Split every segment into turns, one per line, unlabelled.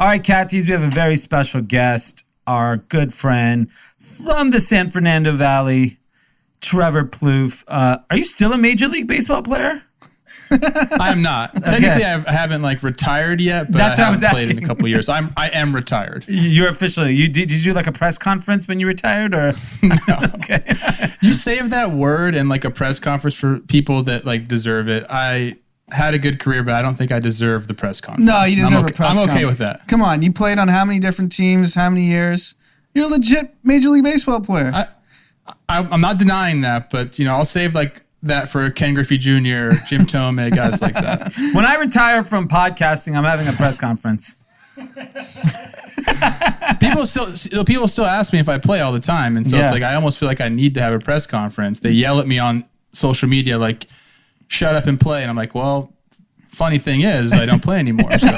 All right, Cathies, we have a very special guest, our good friend from the San Fernando Valley, Trevor Plouffe. Are you still a Major League Baseball player?
I'm not. Okay. Technically, I haven't retired yet, but
that's
I
what I was
haven't played
asking.
in a couple of years. I am retired.
You're officially. Did you do like a press conference when you retired, or
no?
Okay.
You save that word and like a press conference for people that deserve it. I had a good career, but I don't think I deserve the press conference.
No, you deserve a press conference.
I'm okay with that.
Come on, you played on how many different teams, how many years? You're a legit Major League Baseball player.
I'm not denying that, but I'll save that for Ken Griffey Jr., Jim Thome, guys like that.
When I retire from podcasting, I'm having a press conference.
People still ask me if I play all the time, and so it's I almost feel like I need to have a press conference. They yell at me on social media shut up and play, and I'm like, well, funny thing is I don't play anymore. So.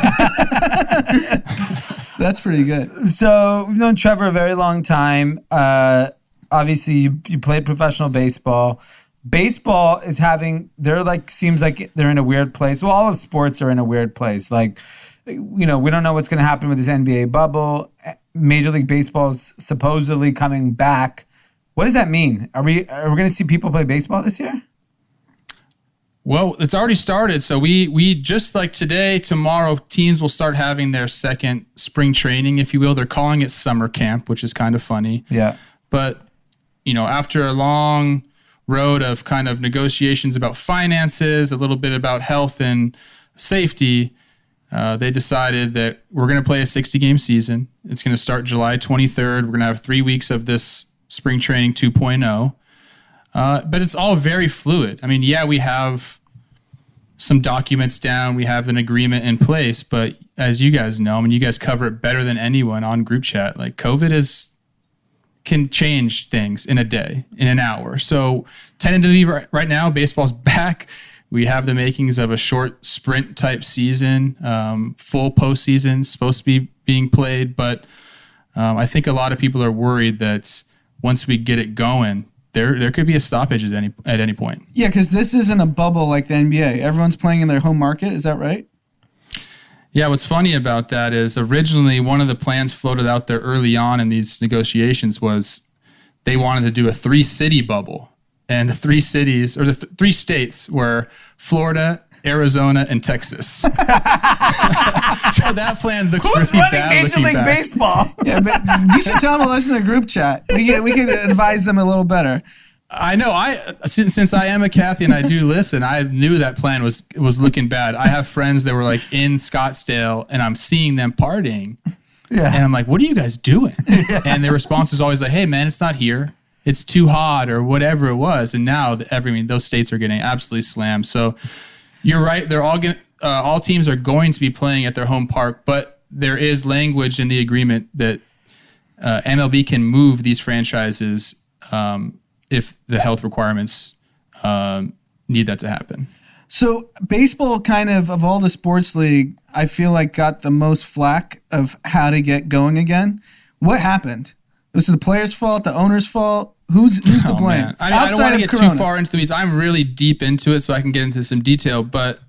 That's pretty good.
So we've known Trevor a very long time. Obviously, you played professional baseball. Baseball is seems like they're in a weird place. Well, all of sports are in a weird place. We don't know what's going to happen with this NBA bubble. Major League Baseball is supposedly coming back. What does that mean? Are we going to see people play baseball this year?
Well, it's already started. So we just today, tomorrow, teams will start having their second spring training, if you will. They're calling it summer camp, which is kind of funny.
Yeah.
But, after a long road of kind of negotiations about finances, a little bit about health and safety, they decided that we're going to play a 60-game season. It's going to start July 23rd. We're going to have 3 weeks of this spring training 2.0. But it's all very fluid. I mean, we have some documents down. We have an agreement in place. But as you guys know, you guys cover it better than anyone on group chat. COVID can change things in a day, in an hour. So tentatively right now, baseball's back. We have the makings of a short sprint type season, full postseason supposed to be being played. But I think a lot of people are worried that once we get it going, there could be a stoppage at any point.
Yeah, because this isn't a bubble like the NBA. Everyone's playing in their home market. Is that right?
Yeah, what's funny about that is originally one of the plans floated out there early on in these negotiations was they wanted to do a 3-city bubble. And the 3 cities, or the 3 states were Florida, Arizona, and Texas. So that plan looks
Who's
pretty
running
bad.
Major League Baseball?
Yeah, but you should tell them to listen to the group chat. We can advise them a little better.
I know. Since I am a Cathy and I do listen, I knew that plan was looking bad. I have friends that were in Scottsdale, and I'm seeing them partying. Yeah. And I'm like, what are you guys doing? Yeah. And their response is always hey, man, it's not here. It's too hot or whatever it was. And now those states are getting absolutely slammed. So you're right. They're all teams are going to be playing at their home park, but there is language in the agreement that MLB can move these franchises if the health requirements need that to happen.
So baseball kind of all the sports league, I feel got the most flack of how to get going again. What happened? Was it the players' fault, the owner's fault? Who's to blame?
Man. I don't want to get too far into the weeds. I'm really deep into it, so I can get into some detail. But,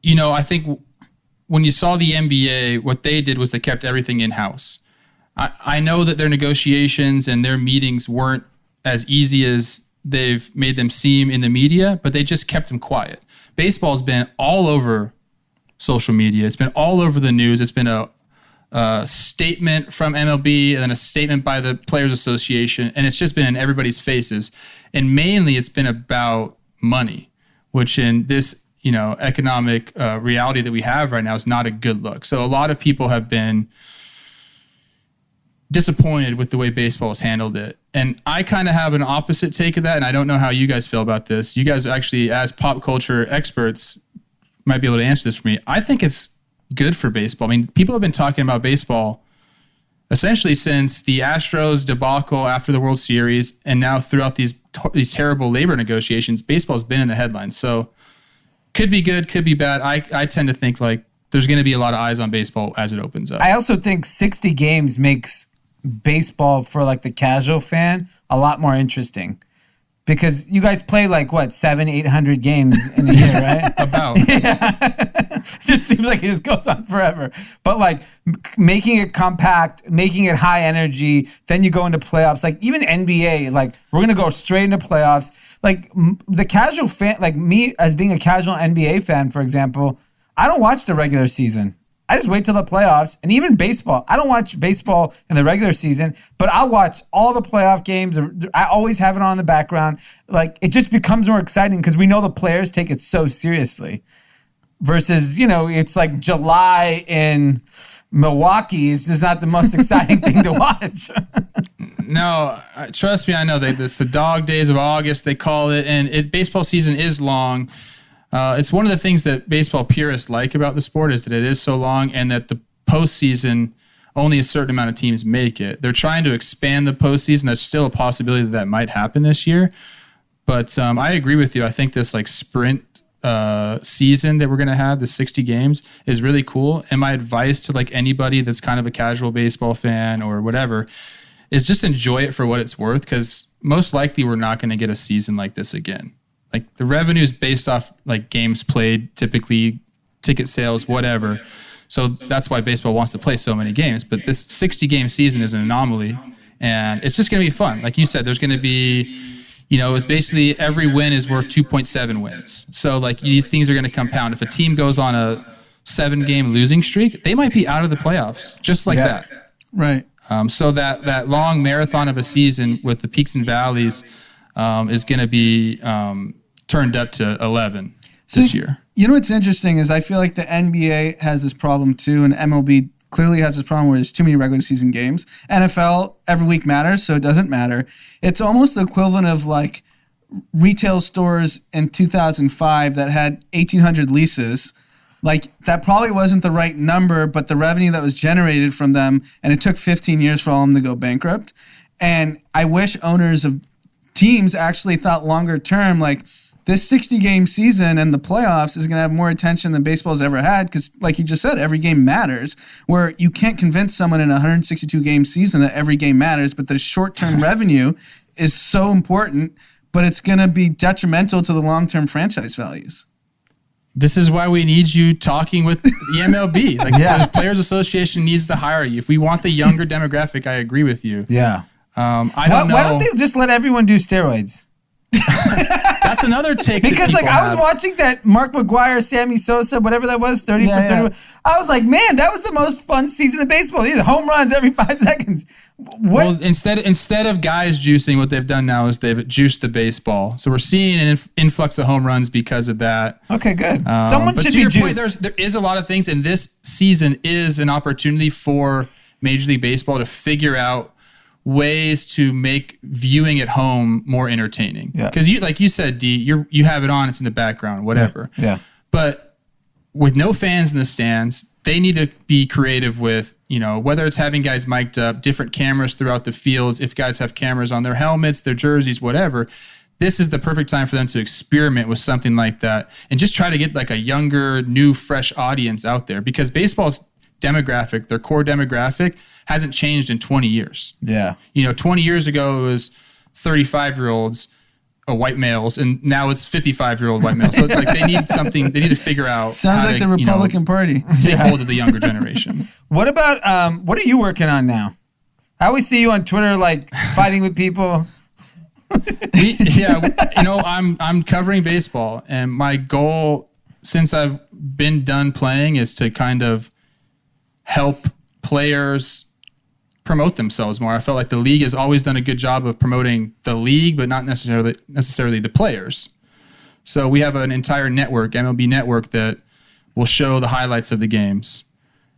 I think when you saw the NBA, what they did was they kept everything in-house. I know that their negotiations and their meetings weren't as easy as they've made them seem in the media, but they just kept them quiet. Baseball's been all over social media. It's been all over the news. It's been a statement from MLB and then a statement by the Players Association, and it's just been in everybody's faces. And mainly it's been about money, which in this economic reality that we have right now is not a good look. So a lot of people have been disappointed with the way baseball has handled it. And I kind of have an opposite take of that, and I don't know how you guys feel about this. You guys actually, as pop culture experts, might be able to answer this for me. I think it's good for baseball. People have been talking about baseball essentially since the Astros debacle after the World Series, and now throughout these terrible labor negotiations, baseball's been in the headlines. So could be good, could be bad. I tend to think there's going to be a lot of eyes on baseball as it opens up.
I also think 60 games makes baseball for the casual fan a lot more interesting. Because you guys play 700-800 games in a year, right?
About.
Yeah. just seems like it just goes on forever. But like making it compact, making it high energy, then you go into playoffs. Like even NBA, like we're gonna go straight into playoffs. Like the casual fan, like me as being a casual NBA fan, for example, I don't watch the regular season. I just wait till the playoffs. And even baseball, I don't watch baseball in the regular season, but I'll watch all the playoff games. I always have it on in the background. Like it just becomes more exciting because we know the players take it so seriously. Versus, it's like July in Milwaukee is just not the most exciting thing to watch.
No, trust me, I know it's the dog days of August, they call it, and baseball season is long. It's one of the things that baseball purists like about the sport is that it is so long and that the postseason, only a certain amount of teams make it. They're trying to expand the postseason. There's still a possibility that might happen this year. But I agree with you. I think this like sprint season that we're going to have, the 60 games, is really cool. And my advice to like anybody that's kind of a casual baseball fan or whatever is just enjoy it for what it's worth, because most likely we're not going to get a season like this again. Like the revenue is based off like games played, typically ticket sales, whatever. So that's why baseball wants to play so many games. But this 60 game season is an anomaly, and it's just going to be fun. Like you said, there's going to be, it's basically every win is worth 2.7 wins. So like these things are going to compound. If a team goes on a 7-game losing streak, they might be out of the playoffs just like that.
Right.
So that long marathon of a season with the peaks and valleys is going to be turned up to 11 this year.
You know what's interesting is I feel like the NBA has this problem too, and MLB clearly has this problem where there's too many regular season games. NFL, every week matters, so it doesn't matter. It's almost the equivalent of like retail stores in 2005 that had 1,800 leases. Like that probably wasn't the right number, but the revenue that was generated from them, and it took 15 years for all of them to go bankrupt. And I wish owners of teams actually thought longer term, like this 60-game season and the playoffs is going to have more attention than baseball's ever had, because like you just said, every game matters, where you can't convince someone in a 162-game season that every game matters, but the short-term revenue is so important, but it's going to be detrimental to the long-term franchise values.
This is why we need you talking with the MLB. Like the Players Association needs to hire you. If we want the younger demographic, I agree with you.
Yeah.
I don't know.
Why don't they just let everyone do steroids?
That's another take.
Because like I was watching that Mark McGwire, Sammy Sosa, whatever that was, 30 for 30. I was like, man, that was the most fun season of baseball. These home runs every 5 seconds.
Well, instead of guys juicing, what they've done now is they've juiced the baseball. So we're seeing an influx of home runs because of that.
Okay, good. Someone should be juiced.
Point, there is a lot of things, and this season is an opportunity for Major League Baseball to figure out ways to make viewing at home more entertaining. Because like you said, D, you have it on, it's in the background, whatever.
Yeah.
But with no fans in the stands, they need to be creative with, whether it's having guys mic'd up, different cameras throughout the fields, if guys have cameras on their helmets, their jerseys, whatever. This is the perfect time for them to experiment with something like that and just try to get like a younger, new, fresh audience out there, because baseball's demographic, their core demographic, hasn't changed in 20 years.
Yeah.
20 years ago it was 35-year-olds, white males, and now it's 55-year-old white males. So like they need something, they need to figure out.
Sounds like the Republican Party.
Take hold of the younger generation.
What about, what are you working on now? I always see you on Twitter, like fighting with people.
I'm covering baseball, and my goal since I've been done playing is to kind of help players promote themselves more. I felt like the league has always done a good job of promoting the league, but not necessarily the players. So we have an entire network, MLB Network, that will show the highlights of the games,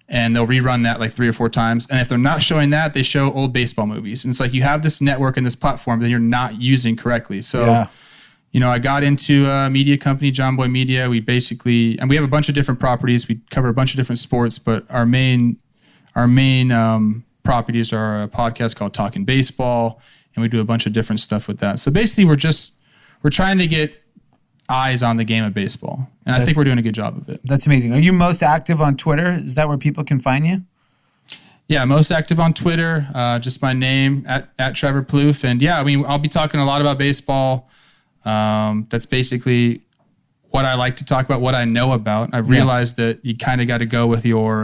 and they'll rerun that like 3 or 4 times. And if they're not showing that, they show old baseball movies. And it's like you have this network and this platform that you're not using correctly. So, I got into a media company, John Boy Media. We have a bunch of different properties. We cover a bunch of different sports, but our main properties are a podcast called Talking Baseball, and we do a bunch of different stuff with that. So basically, we're trying to get eyes on the game of baseball, and I think we're doing a good job of it.
That's amazing. Are you most active on Twitter? Is that where people can find you?
Yeah, most active on Twitter. Just my name at Trevor Plouffe, and I'll be talking a lot about baseball. That's basically what I like to talk about, what I know about. I've realized that you kind of got to go with your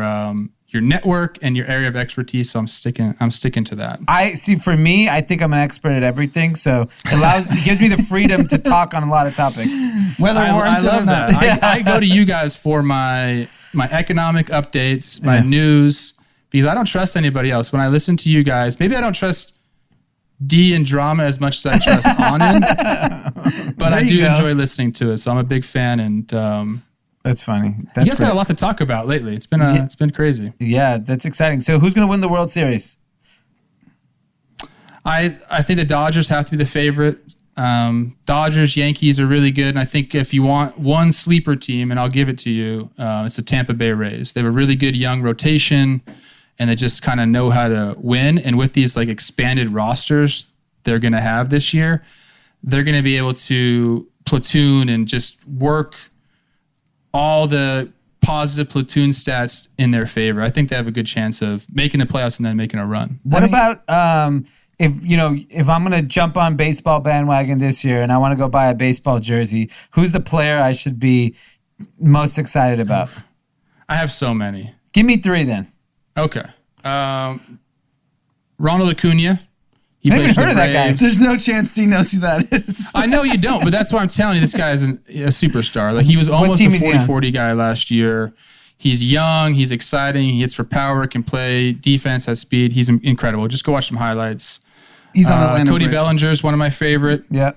network and your area of expertise. So I'm sticking to that.
I see. For me, I think I'm an expert at everything, so it gives me the freedom to talk on a lot of topics, whether warranted or not.
I go to you guys for my economic updates, my news, because I don't trust anybody else. When I listen to you guys, maybe I don't trust D and drama as much as I trust Anand, but I do enjoy listening to it. So I'm a big fan, and
that's funny.
You guys got a lot to talk about lately. It's been crazy.
Yeah, that's exciting. So who's going to win the World Series?
I think the Dodgers have to be the favorite. Dodgers, Yankees are really good, and I think if you want one sleeper team, and I'll give it to you, it's the Tampa Bay Rays. They have a really good young rotation, and they just kind of know how to win. And with these like expanded rosters they're going to have this year, they're going to be able to platoon and just work all the positive platoon stats in their favor. I think they have a good chance of making the playoffs and then making a run.
What about if I'm going to jump on baseball bandwagon this year and I want to go buy a baseball jersey, who's the player I should be most excited about?
I have so many.
Give me 3 then.
Okay. Ronald Acuna.
I haven't heard of that guy.
There's no chance D knows who that is.
I know you don't, but that's why I'm telling you this guy is a superstar. Like, he was almost a 40-40 guy last year. He's young. He's exciting. He hits for power, can play defense, has speed. He's incredible. Just go watch some highlights.
He's on Atlanta
Cody
Bridge.
Bellinger is one of my favorite.
Yeah.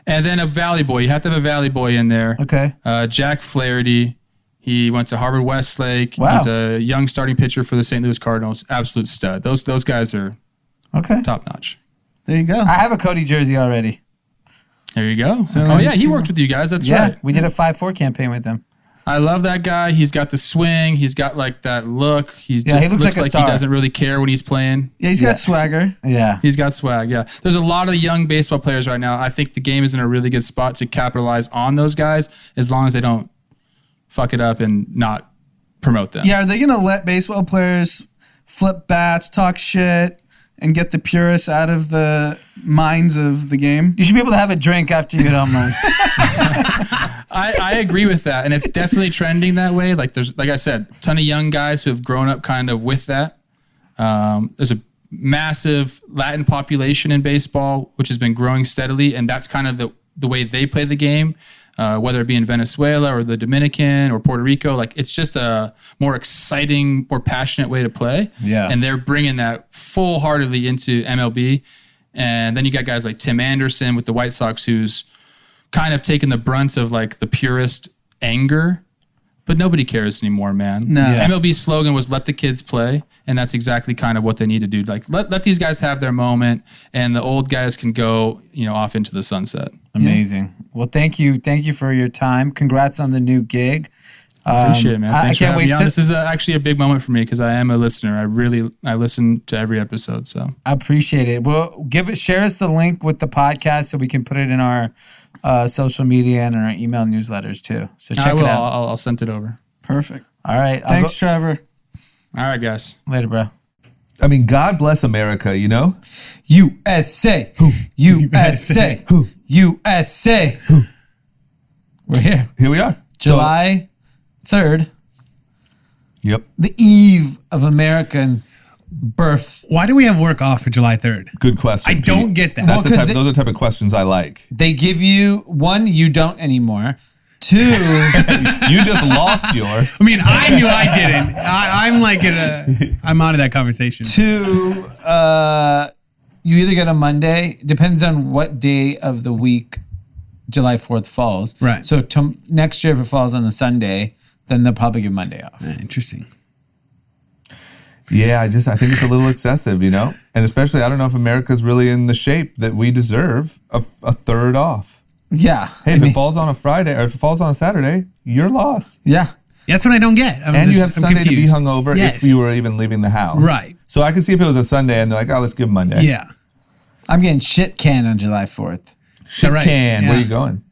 And then a Valley Boy. You have to have a Valley Boy in there.
Okay.
Jack Flaherty. He went to Harvard Westlake.
Wow.
He's a young starting pitcher for the St. Louis Cardinals. Absolute stud. Those guys are top notch.
There you go.
I have a Cody jersey already.
There you go.
So
he worked with you guys. That's right.
We did a 5-4 campaign with him.
I love that guy. He's got the swing. He's got like that look.
He looks like a star.
He doesn't really care when he's playing.
Yeah, he's got swagger.
Yeah.
He's got swag, yeah. There's a lot of young baseball players right now. I think the game is in a really good spot to capitalize on those guys as long as they don't fuck it up and not promote them.
Yeah, are they going to let baseball players flip bats, talk shit, and get the purists out of the minds of the game?
You should be able to have a drink after you hit home run.
I agree with that, and it's definitely trending that way. Like I said, a ton of young guys who have grown up kind of with that. There's a massive Latin population in baseball, which has been growing steadily, and that's kind of the way they play the game, whether it be in Venezuela or the Dominican or Puerto Rico. Like, it's just a more exciting, more passionate way to play.
Yeah.
And they're bringing that full-heartedly into MLB. And then you got guys like Tim Anderson with the White Sox, who's kind of taken the brunt of like the purist anger, but nobody cares anymore, man.
No. Yeah.
MLB's slogan was "Let the kids play," and that's exactly kind of what they need to do. Like, let these guys have their moment, and the old guys can go, off into the sunset.
Amazing. Well, thank you for your time. Congrats on the new gig.
Appreciate it, man. Thanks
I can't
for
wait.
having me on. This is actually a big moment for me because I am a listener. I listen to every episode. So
I appreciate it. Well, share us the link with the podcast so we can put it in our social media and in our email newsletters too. So check it out.
I'll send it over.
Perfect.
All right.
Thanks, Trevor.
All right, guys.
Later, bro.
I mean, God bless America,
USA. USA. USA. We're here.
Here we are.
July 3rd.
Yep.
The eve of American birth.
Why do we have work off for July 3rd?
Good question.
I don't get that.
Those are the type of questions I like.
They give you, 1, you don't anymore. 2,
you just lost yours.
I mean, I knew I didn't. I'm out of that conversation.
2, you either get a Monday, depends on what day of the week July 4th falls.
Right.
So next year, if it falls on a Sunday, then they'll probably give Monday off.
Interesting.
Yeah, I think it's a little excessive, and especially I don't know if America's really in the shape that we deserve a third off.
Yeah.
Hey, if it falls on a Friday or if it falls on a Saturday, you're lost.
Yeah.
That's what I don't get.
You have Sunday to be hungover if you were even leaving the house.
Right.
So I can see if it was a Sunday and they're like, let's give Monday.
Yeah.
I'm getting shit canned on July 4th.
Shit
right.
can.
Yeah.
Where are you going?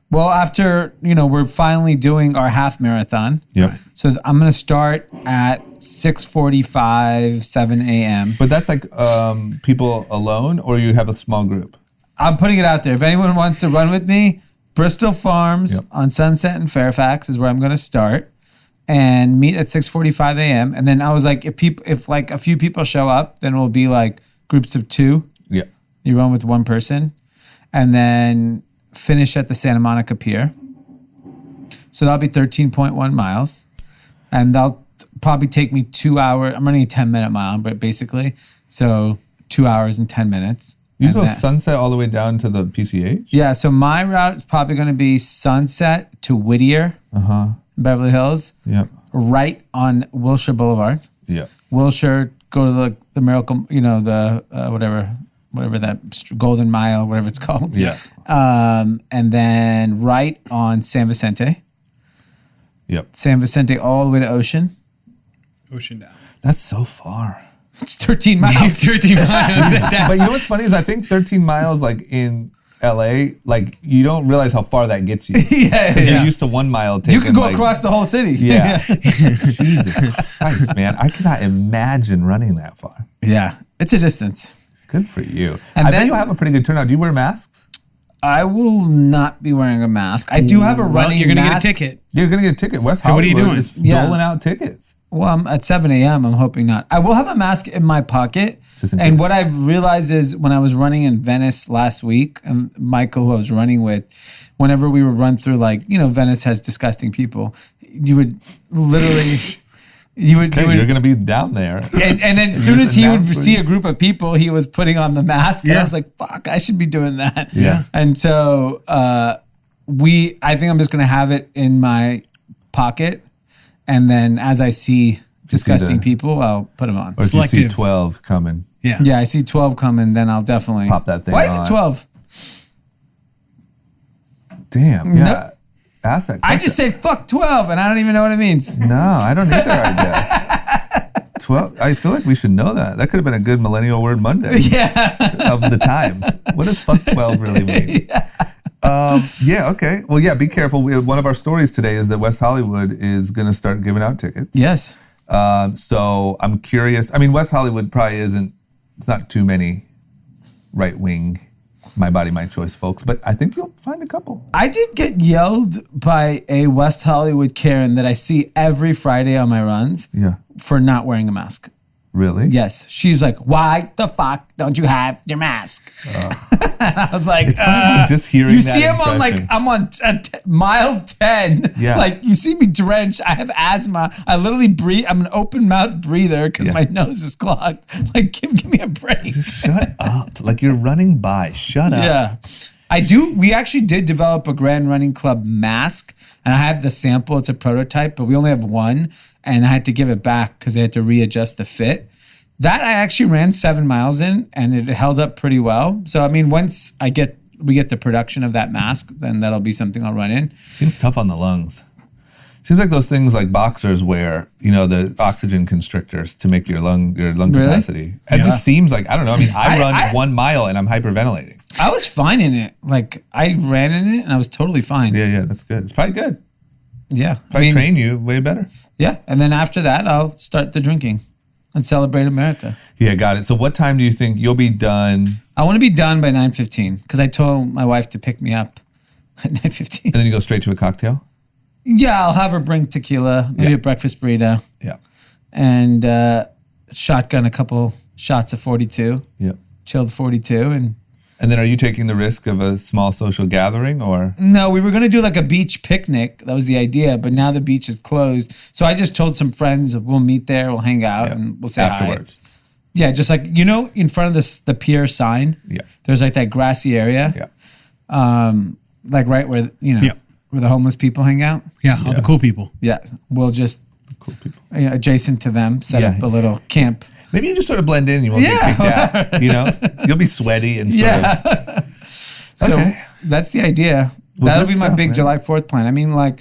Well, after, we're finally doing our half marathon.
Yep.
So I'm going to start at 6:45, 7 a.m.
But that's like people alone or you have a small group?
I'm putting it out there. If anyone wants to run with me, Bristol Farms on Sunset and Fairfax is where I'm going to start, and meet at 6:45 a.m. And then I was like, if like a few people show up, then we'll be like groups of 2.
Yeah.
You run with one person, and then finish at the Santa Monica Pier. So that'll be 13.1 miles, and that'll probably take me 2 hours. I'm running a 10-minute mile, but basically, so 2 hours and 10 minutes.
You
And
go
that-
Sunset all the way down to the PCH?
Yeah, so my route is probably going to be Sunset to Whittier, Beverly Hills, right on Wilshire Boulevard.
Yeah.
Wilshire, go to the Miracle, the whatever that Golden Mile, whatever it's called.
Yeah.
And then right on San Vicente.
Yep.
San Vicente all the way to Ocean.
Ocean down.
That's so far.
It's 13 miles.
13 miles.
But you know what's funny is I think 13 miles like in LA, like you don't realize how far that gets you. Because you're used to 1 mile taking.
You could go across the whole city.
Yeah. Jesus Christ, man. I cannot imagine running that far.
Yeah. It's a distance.
Good for you.
And
I
then-
bet you'll have a pretty good turnout. Do you wear masks?
I will not be wearing a mask. I do have a running
Well, you're going to get a
mask.
ticket.
You're going to get a ticket. West
So what are you
Hollywood
doing?
is
Yeah.
doling out tickets.
Well, I'm at 7 a.m. I'm hoping not. I will have a mask in my pocket.
Just in
And
case.
what I've realized is when I was running in Venice last week, and Michael, who I was running with, whenever we would run through, like, Venice has disgusting people. You would literally,
You're going to be down there.
and then as soon as he would see a group of people, he was putting on the mask. And I was like, fuck, I should be doing that.
Yeah.
And so I think I'm just going to have it in my pocket. And then as I see disgusting people, I'll put them on.
Or if you see
Selective.
12 coming,
Yeah.
Yeah, I see 12 coming, then I'll definitely
Pop that thing
Why is
on.
it 12?
damn, yeah. Ask that question.
I just say fuck 12 and I don't even know what it means.
No, I don't either, I guess. 12, I feel like we should know that. That could have been a good millennial word Monday
Yeah.
of the times. What does fuck 12 really mean? Okay. Well, yeah, be careful. One of our stories today is that West Hollywood is going to start giving out tickets.
Yes.
So I'm curious. I mean, West Hollywood probably it's not too many right-wing, my body, my choice folks, but I think you'll find a couple.
I did get yelled by a West Hollywood Karen that I see every Friday on my runs
Yeah.
for not wearing a mask.
Really?
Yes. She's like, why the fuck don't you have your mask? And I was like,
It's funny just hearing
you
that
see him on
impression.
I'm on mile 10.
Yeah.
Like you see me drenched. I have asthma. I literally breathe. I'm an open mouth breather because my nose is clogged. Like give me a break.
Shut up. Like you're running by. Shut up.
Yeah. We actually did develop a Grand Running Club mask, and I have the sample. It's a prototype, but we only have one, and I had to give it back because they had to readjust the fit. That I actually ran 7 miles in, and it held up pretty well. So I mean, once we get the production of that mask, then that'll be something I'll run in.
Seems tough on the lungs. Seems like those things like boxers wear, the oxygen constrictors to make your lung capacity. It just seems like, I don't know. I mean, I run 1 mile and I'm hyperventilating.
I was fine in it. Like I ran in it, and I was totally fine.
Yeah, that's good. It's probably good.
Yeah.
Probably train you way better.
Yeah, and then after that, I'll start the drinking and celebrate America.
Yeah, got it. So what time do you think you'll be done?
I want to be done by 9:15 because I told my wife to pick me up at 9:15.
And then you go straight to a cocktail?
Yeah, I'll have her bring tequila, maybe a breakfast burrito,
Yeah.
and shotgun a couple shots of 42,
Yep.
chilled 42.
And then are you taking the risk of a small social gathering or?
No, we were going to do like a beach picnic. That was the idea, but now the beach is closed. So I just told some friends we'll meet there, we'll hang out, and we'll say
afterwards?
hi. Yeah, just like, in front of the pier sign, there's like that grassy area.
Yeah.
Like right where, where the homeless people hang out.
Yeah, all the cool people.
Yeah, we'll just
Cool people.
adjacent to them set up a little camp.
Maybe you just sort of blend in and you won't get kicked out. You'll be sweaty and sort of.
So
Okay.
that's the idea.
Well,
That'll
good
be my
stuff,
big
man.
July 4th plan. I mean, like,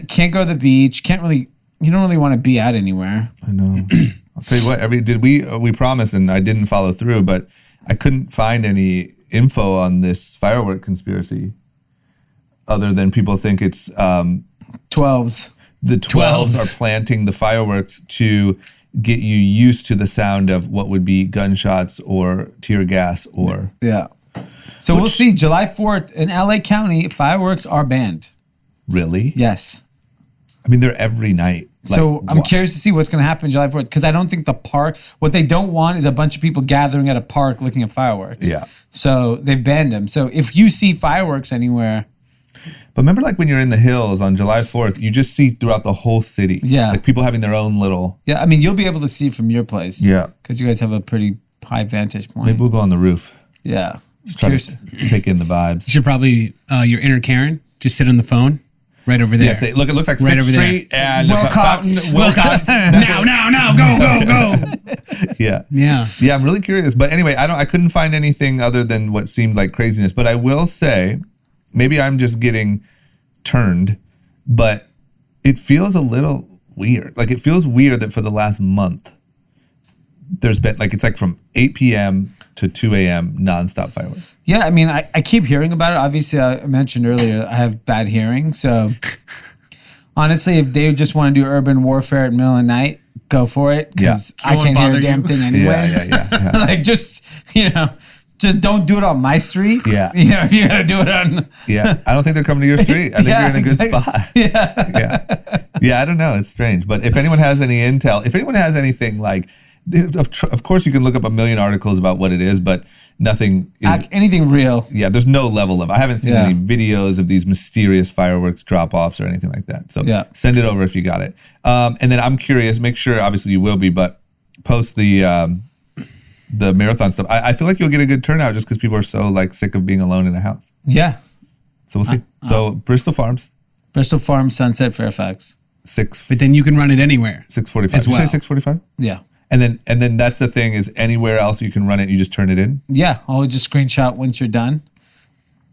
can't go to the beach. You don't really want to be out anywhere.
I know. I'll tell you what, we promised and I didn't follow through, but I couldn't find any info on this firework conspiracy other than people think it's
12s.
the 12s are planting the fireworks to get you used to the sound of what would be gunshots or tear gas or
Yeah. So we'll see. July 4th in LA County, fireworks are banned.
Really?
Yes.
I mean, they're every night.
So I'm curious to see what's going to happen July 4th because I don't think the park, what they don't want is a bunch of people gathering at a park looking at fireworks.
Yeah.
So they've banned them. So if you see fireworks anywhere.
But remember like when you're in the hills on July 4th, you just see throughout the whole city.
Yeah.
Like people having their own little.
Yeah. I mean, you'll be able to see from your place.
Yeah.
Because you guys have a pretty high vantage point.
Maybe we'll go on the roof.
Yeah.
Just try to take in the vibes.
You should probably, your inner Karen, just sit on the phone right over there.
Yeah, say, look, it looks like
Right
6th
over there.
Street and
Wilcox.
Wilcox.
Now, go.
Yeah.
Yeah.
Yeah, I'm really curious. But anyway, I couldn't find anything other than what seemed like craziness. But I will say, maybe I'm just getting turned, but it feels a little weird. Like it feels weird that for the last month, there's been like, it's like from 8 p.m. to 2 a.m. nonstop fireworks.
Yeah, I mean, I keep hearing about it. Obviously, I mentioned earlier, I have bad hearing. So honestly, if they just want to do urban warfare at the middle of the night, go for it. Because I can't hear a damn thing anyways.
Yeah.
Like just don't do it on my street.
Yeah.
If you got to do it on.
Yeah. I don't think they're coming to your street. I think you're in a good spot.
Yeah.
Yeah, I don't know. It's strange. But if anyone has any intel, if anyone has anything like, of course you can look up a million articles about what it is, but nothing is
anything real.
Yeah, there's no level of, I haven't seen any videos of these mysterious fireworks drop-offs or anything like that. So send it over if you got it. And then I'm curious, make sure, obviously you will be, but post the marathon stuff. I feel like you'll get a good turnout just because people are so like sick of being alone in a house.
Yeah.
So we'll see. So Bristol Farms,
Sunset, Fairfax.
But then you can run it anywhere.
6:45.
As
Did
well.
you say 6:45?
Yeah.
And then that's the thing is anywhere else you can run it, you just turn it in.
Yeah, I'll just screenshot once you're done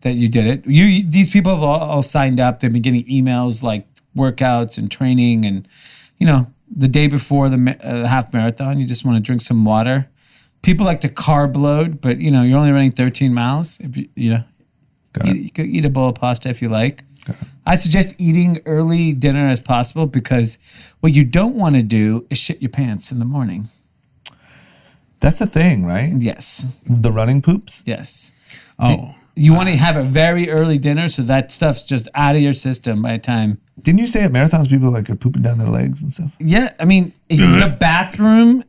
that you did it. These people have all signed up. They've been getting emails like workouts and training, and the day before the half marathon, you just want to drink some water. People like to carb load, but you're only running 13 miles. If you could eat a bowl of pasta if you like. I suggest eating early dinner as possible because what you don't want to do is shit your pants in the morning.
That's a thing, right?
Yes.
The running poops?
Yes.
Oh.
You want to have a very early dinner so that stuff's just out of your system by the time.
Didn't you say at marathons people like are pooping down their legs and stuff?
Yeah, I mean, the bathroom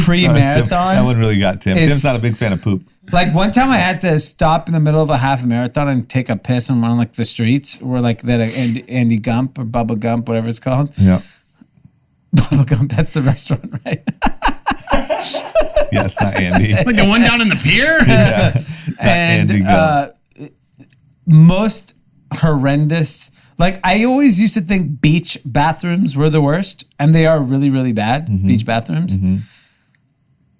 pre-marathon.
That one really got Tim. Tim's not a big fan of poop.
Like one time I had to stop in the middle of a half marathon and take a piss on one of like the streets where like that Andy Gump or Bubba Gump, whatever it's called.
Yeah.
Bubba Gump, that's the restaurant, right?
Yeah, it's not Andy.
Like the one down in the pier?
Yeah.
And
Andy Gump.
most horrendous. Like I always used to think beach bathrooms were the worst, and they are really, really bad. Beach bathrooms.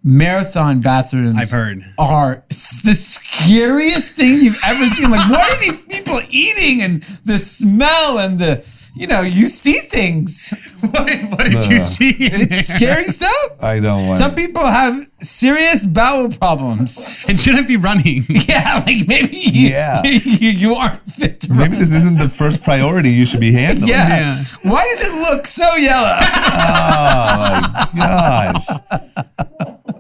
Marathon bathrooms,
I've heard,
are the scariest thing you've ever seen. Like, what are these people eating? And the smell and the, you see things.
What did you see?
It's scary stuff.
I don't want.
Some people have serious bowel problems.
And shouldn't be running.
Yeah, like maybe you aren't fit to
Maybe
run.
this isn't the first priority you should be handling.
Yeah. Why does it look so yellow?
Oh my gosh.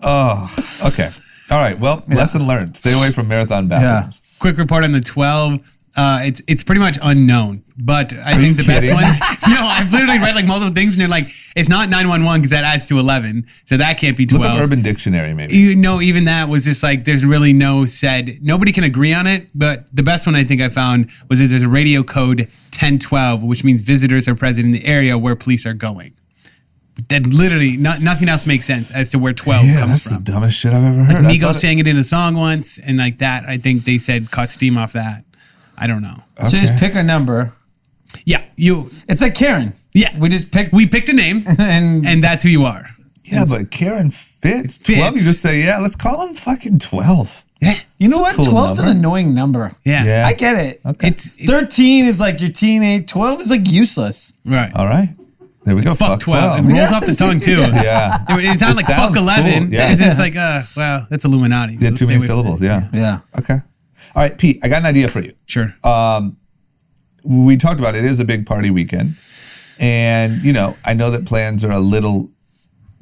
Oh, okay. All right. Well, lesson learned. Stay away from marathon bathrooms.
Quick report on the 12. It's pretty much unknown, but I think the best
kidding?
one. No, I've literally read like multiple things, and they're like, it's not 911 because that adds to 11, so that can't be 12.
Look up Urban Dictionary, maybe.
Even that was just like, there's really no said. Nobody can agree on it, but the best one I think I found was that there's a radio code 1012, which means visitors are present in the area where police are going. That literally nothing else makes sense as to where 12 comes
that's
from.
the dumbest shit I've ever heard.
Like Migos sang it in a song once, and like that, I think they said caught steam off that. I don't know.
So just pick a number.
Yeah,
It's like Karen.
Yeah,
We picked a
name,
and
that's who you are.
Yeah, but Karen fits.
Fits.
12, you just say, let's call him fucking 12.
Yeah,
you know what?
Cool
12's an
number.
annoying number.
yeah.
I get it.
Okay.
It's
13 is like your teenage. 12 is like useless.
right.
All right. There we go.
Fuck 12. It rolls off the tongue too.
Yeah.
It's not
It
like fuck
sounds
11.
cool. Yeah.
It's like well, that's Illuminati.
Yeah,
so
too
stay
many
away from
syllables.
it.
Yeah.
Yeah.
Okay. All right, Pete, I got an idea for you.
Sure.
We talked about it is a big party weekend. And, I know that plans are a little,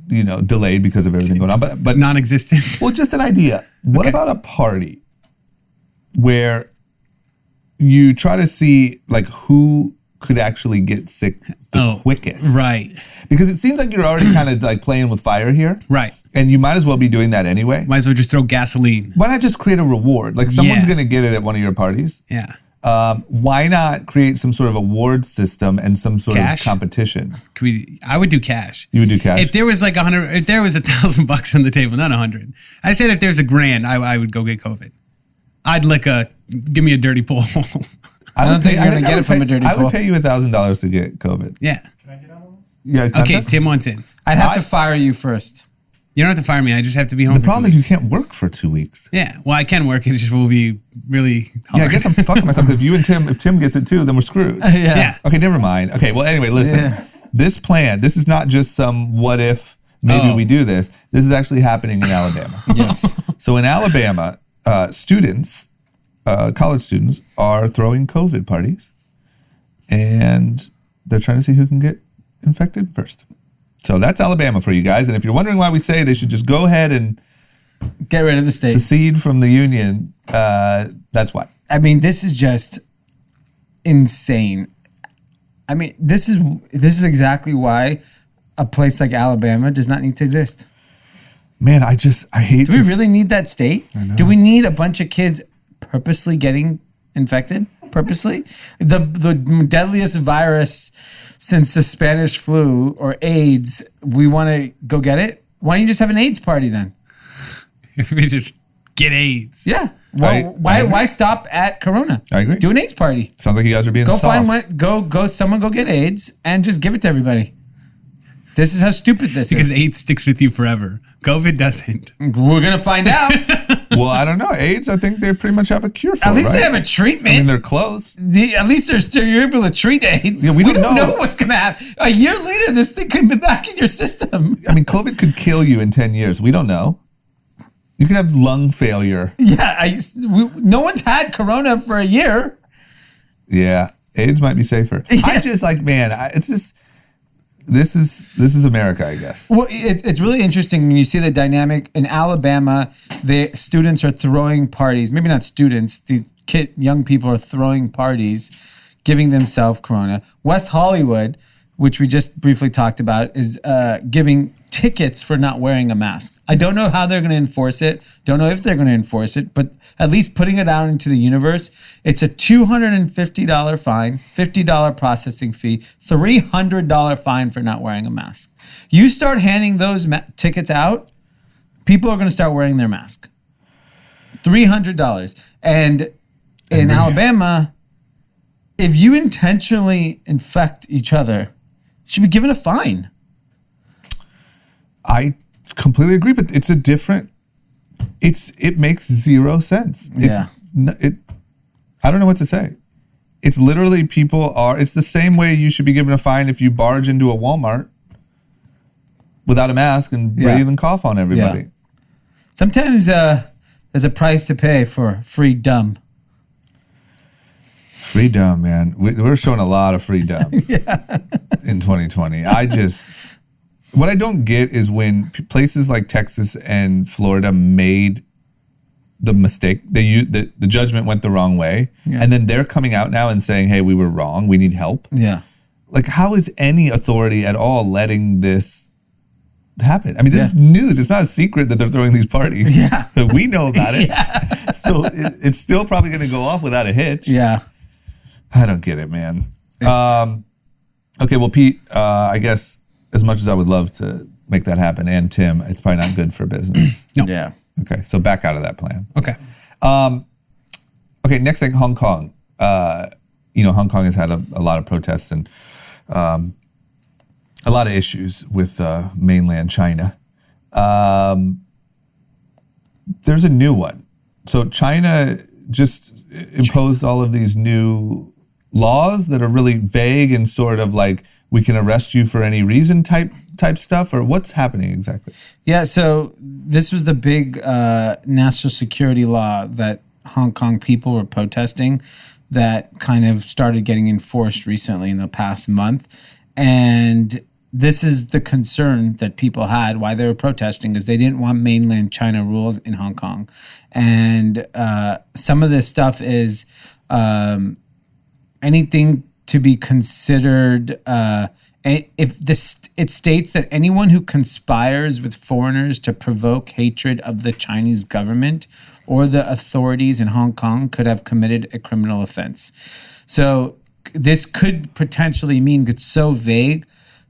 delayed because of everything going on. But
Non-existent.
well, just an idea. What
Okay.
about a party where you try to see like who could actually get sick the quickest.
Right.
Because it seems like you're already kind of like playing with fire here.
Right.
And you might as well be doing that anyway.
Might as well just throw gasoline.
Why not just create a reward? Like someone's going to get it at one of your parties.
Yeah.
Why not create some sort of award system and some sort of competition?
I would do cash.
You would do cash?
If there was like if there was $1,000 on the table, not 100. I said if there's $1,000, I would go get COVID. I'd give me a dirty pool.
I don't think you're going to get it from a dirty pool.
I would pay you $1,000 to get COVID.
Yeah.
Can I get on this?
Yeah.
Okay, Tim wants in.
I'd have to fire you first.
You don't have to fire me. I just have to be home.
The problem is you can't work for 2 weeks.
Yeah. Well, I can work. It just will be really hard.
Yeah, I guess I'm fucking myself because if Tim gets it too, then we're screwed.
Yeah.
Okay, never mind. Okay, well, anyway, listen.
Yeah.
This plan, this is not just some what if maybe we do this. This is actually happening in Alabama.
Yes.
So in Alabama, students, college students, are throwing COVID parties, and they're trying to see who can get infected first. So that's Alabama for you guys. And if you're wondering why we say they should just go ahead and
get rid of the state,
secede from the union, that's why.
I mean, this is just insane. I mean, this is exactly why a place like Alabama does not need to exist.
Man, I hate.
Do we really need that state? Do we need a bunch of kids purposely getting infected? Purposely? The deadliest virus since the Spanish flu or AIDS, we want to go get it? Why don't you just have an AIDS party then?
We just get AIDS.
Yeah. Well, why stop at Corona?
I agree.
Do an AIDS party.
Sounds like you guys are being soft.
Someone go get AIDS and just give it to everybody. This is how stupid this
because
is.
Because AIDS sticks with you forever. COVID doesn't.
We're going to find out.
Well, I don't know. AIDS, I think they pretty much have a cure for it,
At least
right?
they have a treatment.
I mean, they're close.
At least you're able to treat AIDS.
Yeah, we don't
know what's going to happen. A year later, this thing could be back in your system.
I mean, COVID could kill you in 10 years. We don't know. You could have lung failure.
Yeah, no one's had Corona for a year.
Yeah, AIDS might be safer. Yeah. I just it's just... This is America, I guess.
Well, it's really interesting when you see the dynamic in Alabama. The students are throwing parties. Maybe not students. The young people are throwing parties, giving themselves Corona. West Hollywood, which we just briefly talked about, is giving tickets for not wearing a mask. I don't know how they're going to enforce it. Don't know if they're going to enforce it, but at least putting it out into the universe, it's a $250 fine, $50 processing fee, $300 fine for not wearing a mask. You start handing those tickets out, people are going to start wearing their mask. $300. And in Alabama, if you intentionally infect each other, you should be given a fine.
I completely agree, but it's a different. It makes zero sense. I don't know what to say. It's literally it's the same way you should be given a fine if you barge into a Walmart without a mask and breathe and cough on everybody.
Yeah. Sometimes there's a price to pay for freedom.
Freedom, man. We're showing a lot of freedom in 2020. What I don't get is when places like Texas and Florida made the mistake, the judgment went the wrong way, and then they're coming out now and saying, hey, we were wrong, we need help. Yeah. Like, how is any authority at all letting this happen? I mean, this is news. It's not a secret that they're throwing these parties. Yeah. We know about it. So it's still probably going to go off without a hitch. Yeah. I don't get it, man. Okay, well, Pete, I guess as much as I would love to make that happen, and Tim, it's probably not good for business.
No.
Yeah.
Okay, so back out of that plan.
Okay.
Okay, next thing, Hong Kong. Hong Kong has had a lot of protests and a lot of issues with mainland China. There's a new one. So China just imposed all of these new laws that are really vague and sort of like, we can arrest you for any reason type stuff, or what's happening exactly? Yeah, so this was the big national security law that Hong Kong people were protesting that kind of started getting enforced recently in the past month. And
this is the concern that people had, why they were protesting, is they didn't want mainland China rules in Hong Kong. And some of this stuff is anything to be considered, it states that anyone who conspires with foreigners to provoke hatred of the Chinese government or the authorities in Hong Kong could have committed a criminal offense. So this could potentially mean, it's so vague,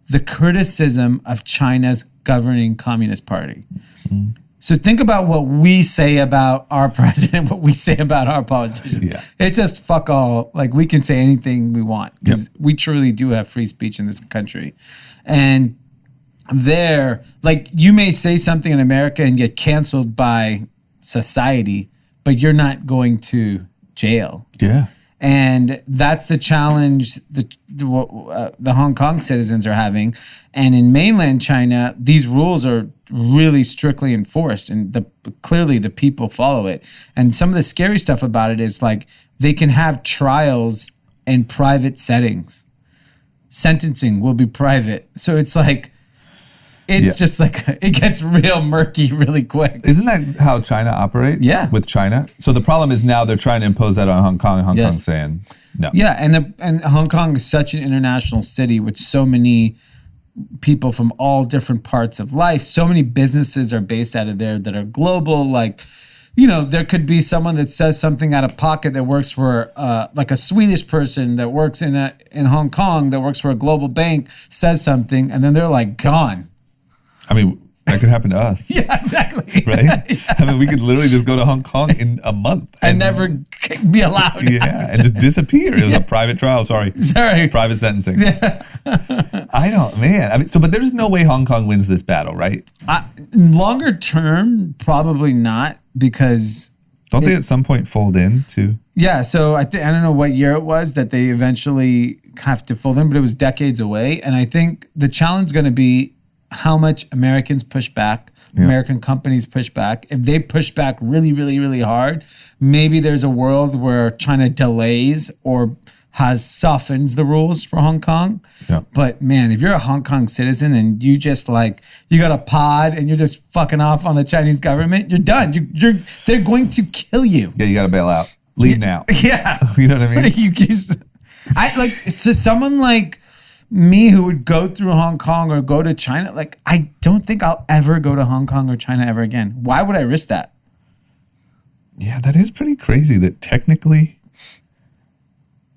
the criticism of China's governing Communist Party. Mm-hmm. So think about what we say about our president, what we say about our politicians.
Yeah.
It's just fuck all. Like, we can say anything we want because we truly do have free speech in this country. And there, like, you may say something in America and get canceled by society, but you're not going to jail.
Yeah.
And that's the challenge the Hong Kong citizens are having. And in mainland China, these rules are really strictly enforced, and clearly the people follow it. And some of the scary stuff about it is, like, they can have trials in private settings. Sentencing will be private. So it's like, it's just like, it gets real murky really quick.
Isn't that how China operates?
Yeah.
With China? So the problem is now they're trying to impose that on Hong Kong, and Hong Kong's saying no.
Yeah, and Hong Kong is such an international city with so many people from all different parts of life. So many businesses are based out of there that are global. Like, you know, there could be someone that says something out of pocket that works for, like a Swedish person that works in Hong Kong that works for a global bank says something, and then they're like gone.
I mean, that could happen to us.
Yeah, exactly.
Right? Yeah. I mean, we could literally just go to Hong Kong in a month.
And never be allowed.
Yeah, and just disappear. It was a private trial, sorry. Private sentencing. Yeah. I mean, so, but there's no way Hong Kong wins this battle, right?
Longer term, probably not, because...
Don't they at some point fold in too?
Yeah, so I don't know what year it was that they eventually have to fold in, but it was decades away. And I think the challenge is going to be how much Americans push back, American companies push back. If they push back really, really, really hard, maybe there's a world where China delays or softens the rules for Hong Kong. Yeah. But man, if you're a Hong Kong citizen and you just like, you got a pod and you're just fucking off on the Chinese government, you're done. They're going to kill you.
Yeah, you got to bail out. Leave now.
Yeah.
You know what I mean?
So someone like me who would go through Hong Kong or go to China, like, I don't think I'll ever go to Hong Kong or China ever again. Why would I risk that?
Yeah, that is pretty crazy that technically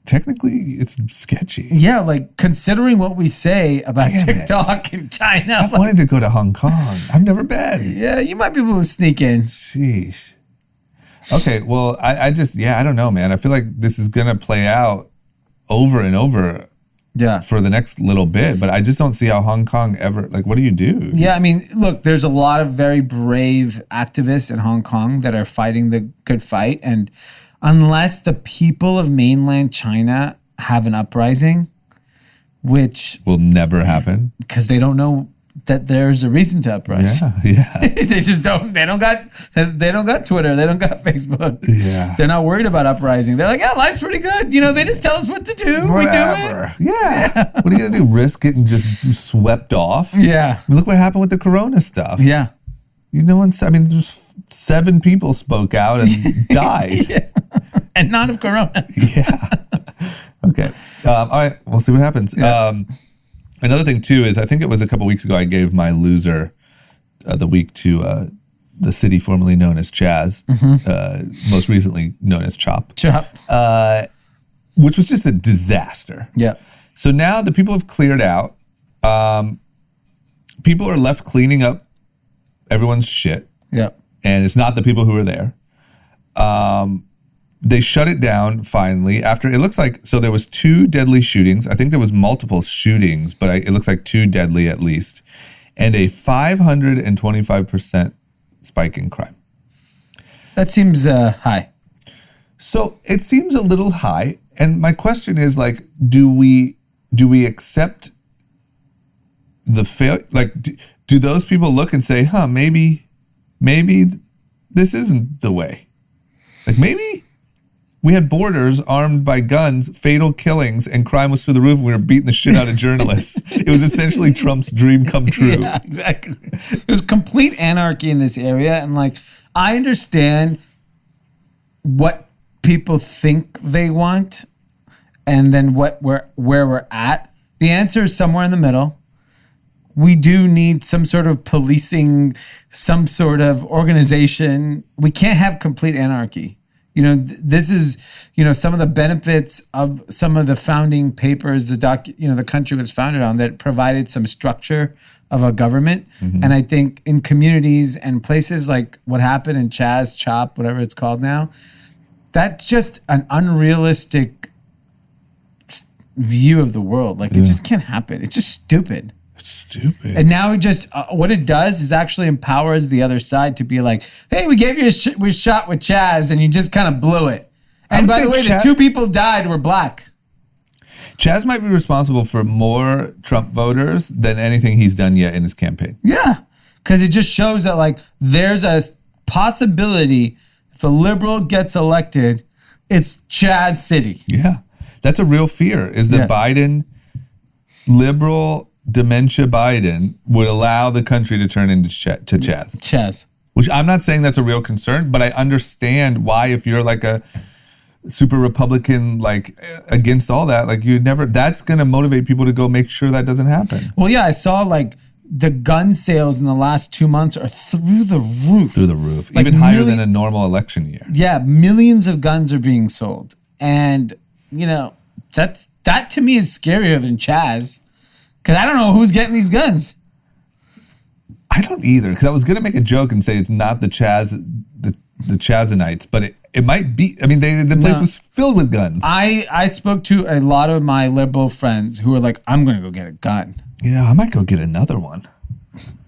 it's sketchy.
Yeah, like, considering what we say about TikTok in China.
I've wanted to go to Hong Kong. I've never been.
Yeah, you might be able to sneak in.
Sheesh. Okay, well, I don't know, man. I feel like this is going to play out over and over for the next little bit, but I just don't see how Hong Kong ever, like, what do you do?
Yeah, I mean, look, there's a lot of very brave activists in Hong Kong that are fighting the good fight, and unless the people of mainland China have an uprising, which
will never happen
because they don't know that there's a reason to uprise.
Yeah.
They just don't. They don't got Twitter. They don't got Facebook.
Yeah.
They're not worried about uprising. They're like, yeah, life's pretty good. You know, they just tell us what to do.
Whatever.
We do it.
Yeah. What are you gonna do? Risk getting just swept off?
Yeah.
I mean, look what happened with the Corona stuff.
Yeah.
You know, I mean, there's 7 people spoke out and died.
Yeah. And not of Corona.
Yeah. Okay. All right. We'll see what happens. Yeah. Another thing, too, is I think it was a couple weeks ago I gave my loser the week to the city formerly known as Chaz, most recently known as Chop, which was just a disaster.
Yeah.
So now the people have cleared out. People are left cleaning up everyone's shit.
Yeah.
And it's not the people who are there. They shut it down finally after it looks like, so there was 2 deadly shootings. I think there was multiple shootings, but it looks like 2 deadly at least, and a 525% spike in crime.
That seems high.
So it seems a little high. And my question is, like, do we accept the fail? Like, do those people look and say, maybe this isn't the way? Like, maybe We had boarders armed by guns, fatal killings, and crime was through the roof. We were beating the shit out of journalists. It was essentially Trump's dream come true.
Yeah, exactly. It was complete anarchy in this area. And like, I understand what people think they want and then where we're at. The answer is somewhere in the middle. We do need some sort of policing, some sort of organization. We can't have complete anarchy. You know, this is, you know, some of the benefits of some of the founding papers, the country was founded on, that provided some structure of a government. Mm-hmm. And I think in communities and places like what happened in Chaz, Chop, whatever it's called now, that's just an unrealistic view of the world. Like, it just can't happen. It's just stupid.
Stupid.
And now it just what it does is actually empowers the other side to be like, hey, we gave you a shot with Chaz and you just kind of blew it. And by the way, the two people died were black.
Chaz might be responsible for more Trump voters than anything he's done yet in his campaign.
Yeah, because it just shows that like there's a possibility if a liberal gets elected, it's Chaz City.
Yeah, that's a real fear, is that Biden, liberal dementia Biden, would allow the country to turn into Chaz.
Chaz.
Which I'm not saying that's a real concern, but I understand why, if you're like a super Republican, like against all that, like that's going to motivate people to go make sure that doesn't happen.
Well, yeah, I saw like the gun sales in the last 2 months are through the roof.
Through the roof.
Like
even higher than a normal election year.
Yeah, millions of guns are being sold. And, you know, that to me is scarier than Chaz. Because I don't know who's getting these guns.
I don't either. Because I was going to make a joke and say it's not the Chazanites, but it might be. I mean, the place was filled with guns.
I spoke to a lot of my liberal friends who were like, I'm going to go get a gun.
Yeah, I might go get another one.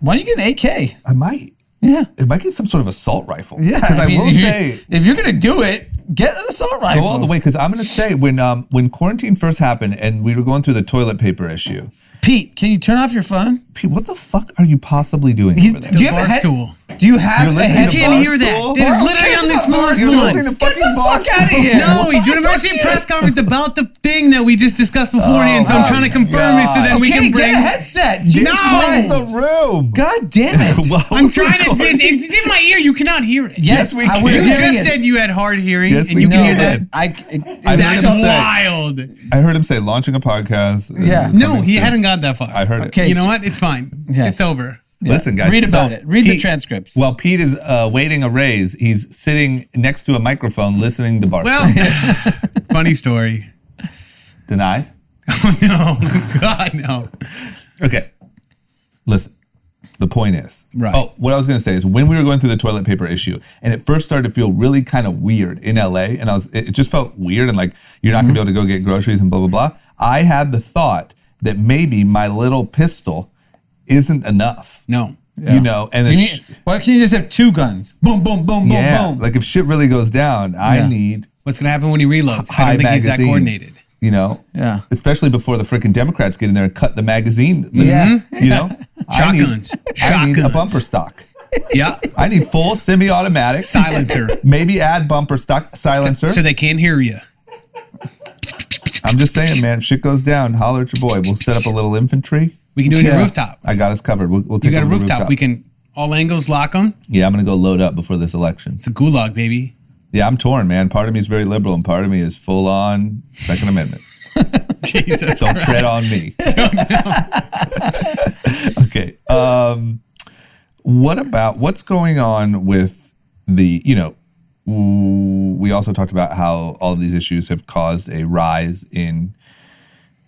Why don't you get an AK?
I might.
Yeah.
It might get some sort of assault rifle.
Yeah.
Because I will say,
if you're going to do it, get an assault rifle.
Go all the way. Because I'm going to say, when quarantine first happened and we were going through the toilet paper issue.
Pete, can you turn off your phone?
Pete, what the fuck are you possibly doing over there?
Do you have a
stool?
Do you have
You're
a
listening
head?
to
I can't hear that.
Barstool?
There's literally on this smallest
You're
one.
listening to fucking
Get the fuck
Barstool?
out of here.
No, he's doing a emergency press conference about the thing that we just discussed beforehand. So I'm trying to confirm it so then we can bring.
Get a headset.
Just
Jesus
clean
Christ.
the room.
God damn it.
Well,
I'm trying to. It's in my ear. You cannot hear it.
Yes,
we
I
can.
was
You
hearing
just
it.
said you had hard hearing,
Yes,
and
we
you can
can.
hear that.
I
That's
heard him say-
wild.
I heard him say launching a podcast.
Yeah.
No, he hadn't got that far.
I heard it.
Okay.
You know what? It's fine.
Yes.
It's over.
Listen, guys.
Read about it. Read the
Pete-
transcripts.
While Pete is waiting a raise, he's sitting next to a microphone listening to Barstool.
Well, funny story.
Denied?
Oh no, God no.
Okay. Listen. The point is,
Right.
Oh, what I was going to say is when we were going through the toilet paper issue, and it first started to feel really kind of weird in LA, and it just felt weird, and like you're not going to be able to go get groceries and blah blah blah. I had the thought that maybe my little pistol isn't enough.
No.
You know, and then
why can't you just have two guns? Boom, boom, boom, boom, boom.
like if shit really goes down, I need
What's gonna happen when he reloads? I
high
don't think he's that
magazine,
coordinated.
You know, especially before the freaking Democrats get in there and cut the magazine.
Yeah.
You know,
Shotguns.
I need a
Shotguns.
bumper stock.
Yeah.
I need full semi-automatic
Silencer.
Maybe add bumper stock silencer.
So they can't hear you.
I'm just saying, man. If shit goes down, holler at your boy. We'll set up a little infantry.
We can do it in a rooftop.
I got us covered. We'll take
You got a
over the
rooftop. We can all angles lock them.
Yeah, I'm gonna go load up before this election.
It's a gulag, baby.
Yeah, I'm torn, man. Part of me is very liberal, and part of me is full on Second Amendment.
Jesus.
Don't tread on me. Okay. What's going on with the, we also talked about how all of these issues have caused a rise in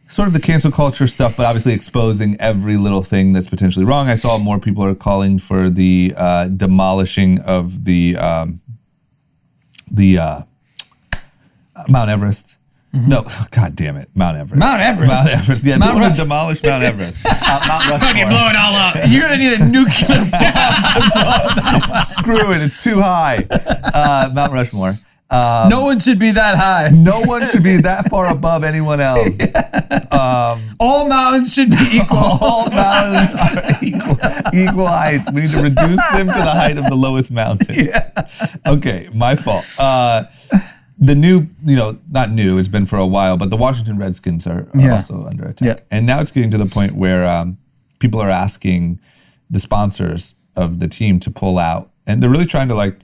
sort of the cancel culture stuff, but obviously exposing every little thing that's potentially wrong. I saw more people are calling for the demolishing of the Mount Everest. Mm-hmm. No, God damn it, Mount Everest.
Mount Everest.
Mount Everest. Yeah, they want to demolish Mount Everest. Mount Rushmore.
Fucking blow it all up.
You're gonna need a nuclear bomb to blow that.
Screw it, it's too high. Mount Rushmore.
No one should be that high.
No one should be that far above anyone else.
All mountains should be equal.
All mountains are equal height. We need to reduce them to the height of the lowest mountain.
Yeah.
Okay, my fault. the new, not new, it's been for a while, but the Washington Redskins are also under attack.
Yeah.
And now it's getting to the point where people are asking the sponsors of the team to pull out. And they're really trying to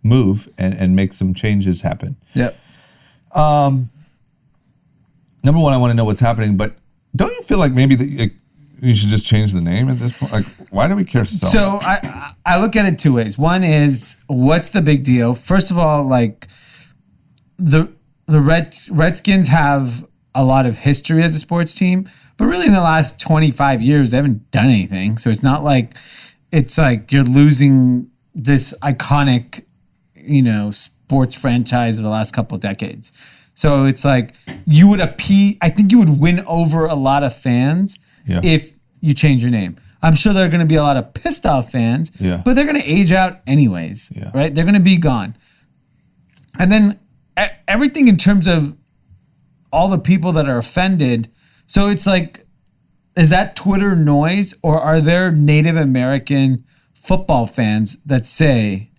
move and make some changes happen.
Yep.
Number one, I want to know what's happening, but don't you feel like maybe you should just change the name at this point? Like, why do we care so much?
I look at it two ways. One is, what's the big deal? First of all, like the Redskins have a lot of history as a sports team, but really in the last 25 years, they haven't done anything. So it's not like you're losing this iconic, sports franchise of the last couple of decades. So it's like I think you would win over a lot of fans if you change your name. I'm sure there are going to be a lot of pissed off fans, but they're going to age out anyways, right? They're going to be gone. And then everything in terms of all the people that are offended. So it's like, is that Twitter noise, or are there Native American football fans that say,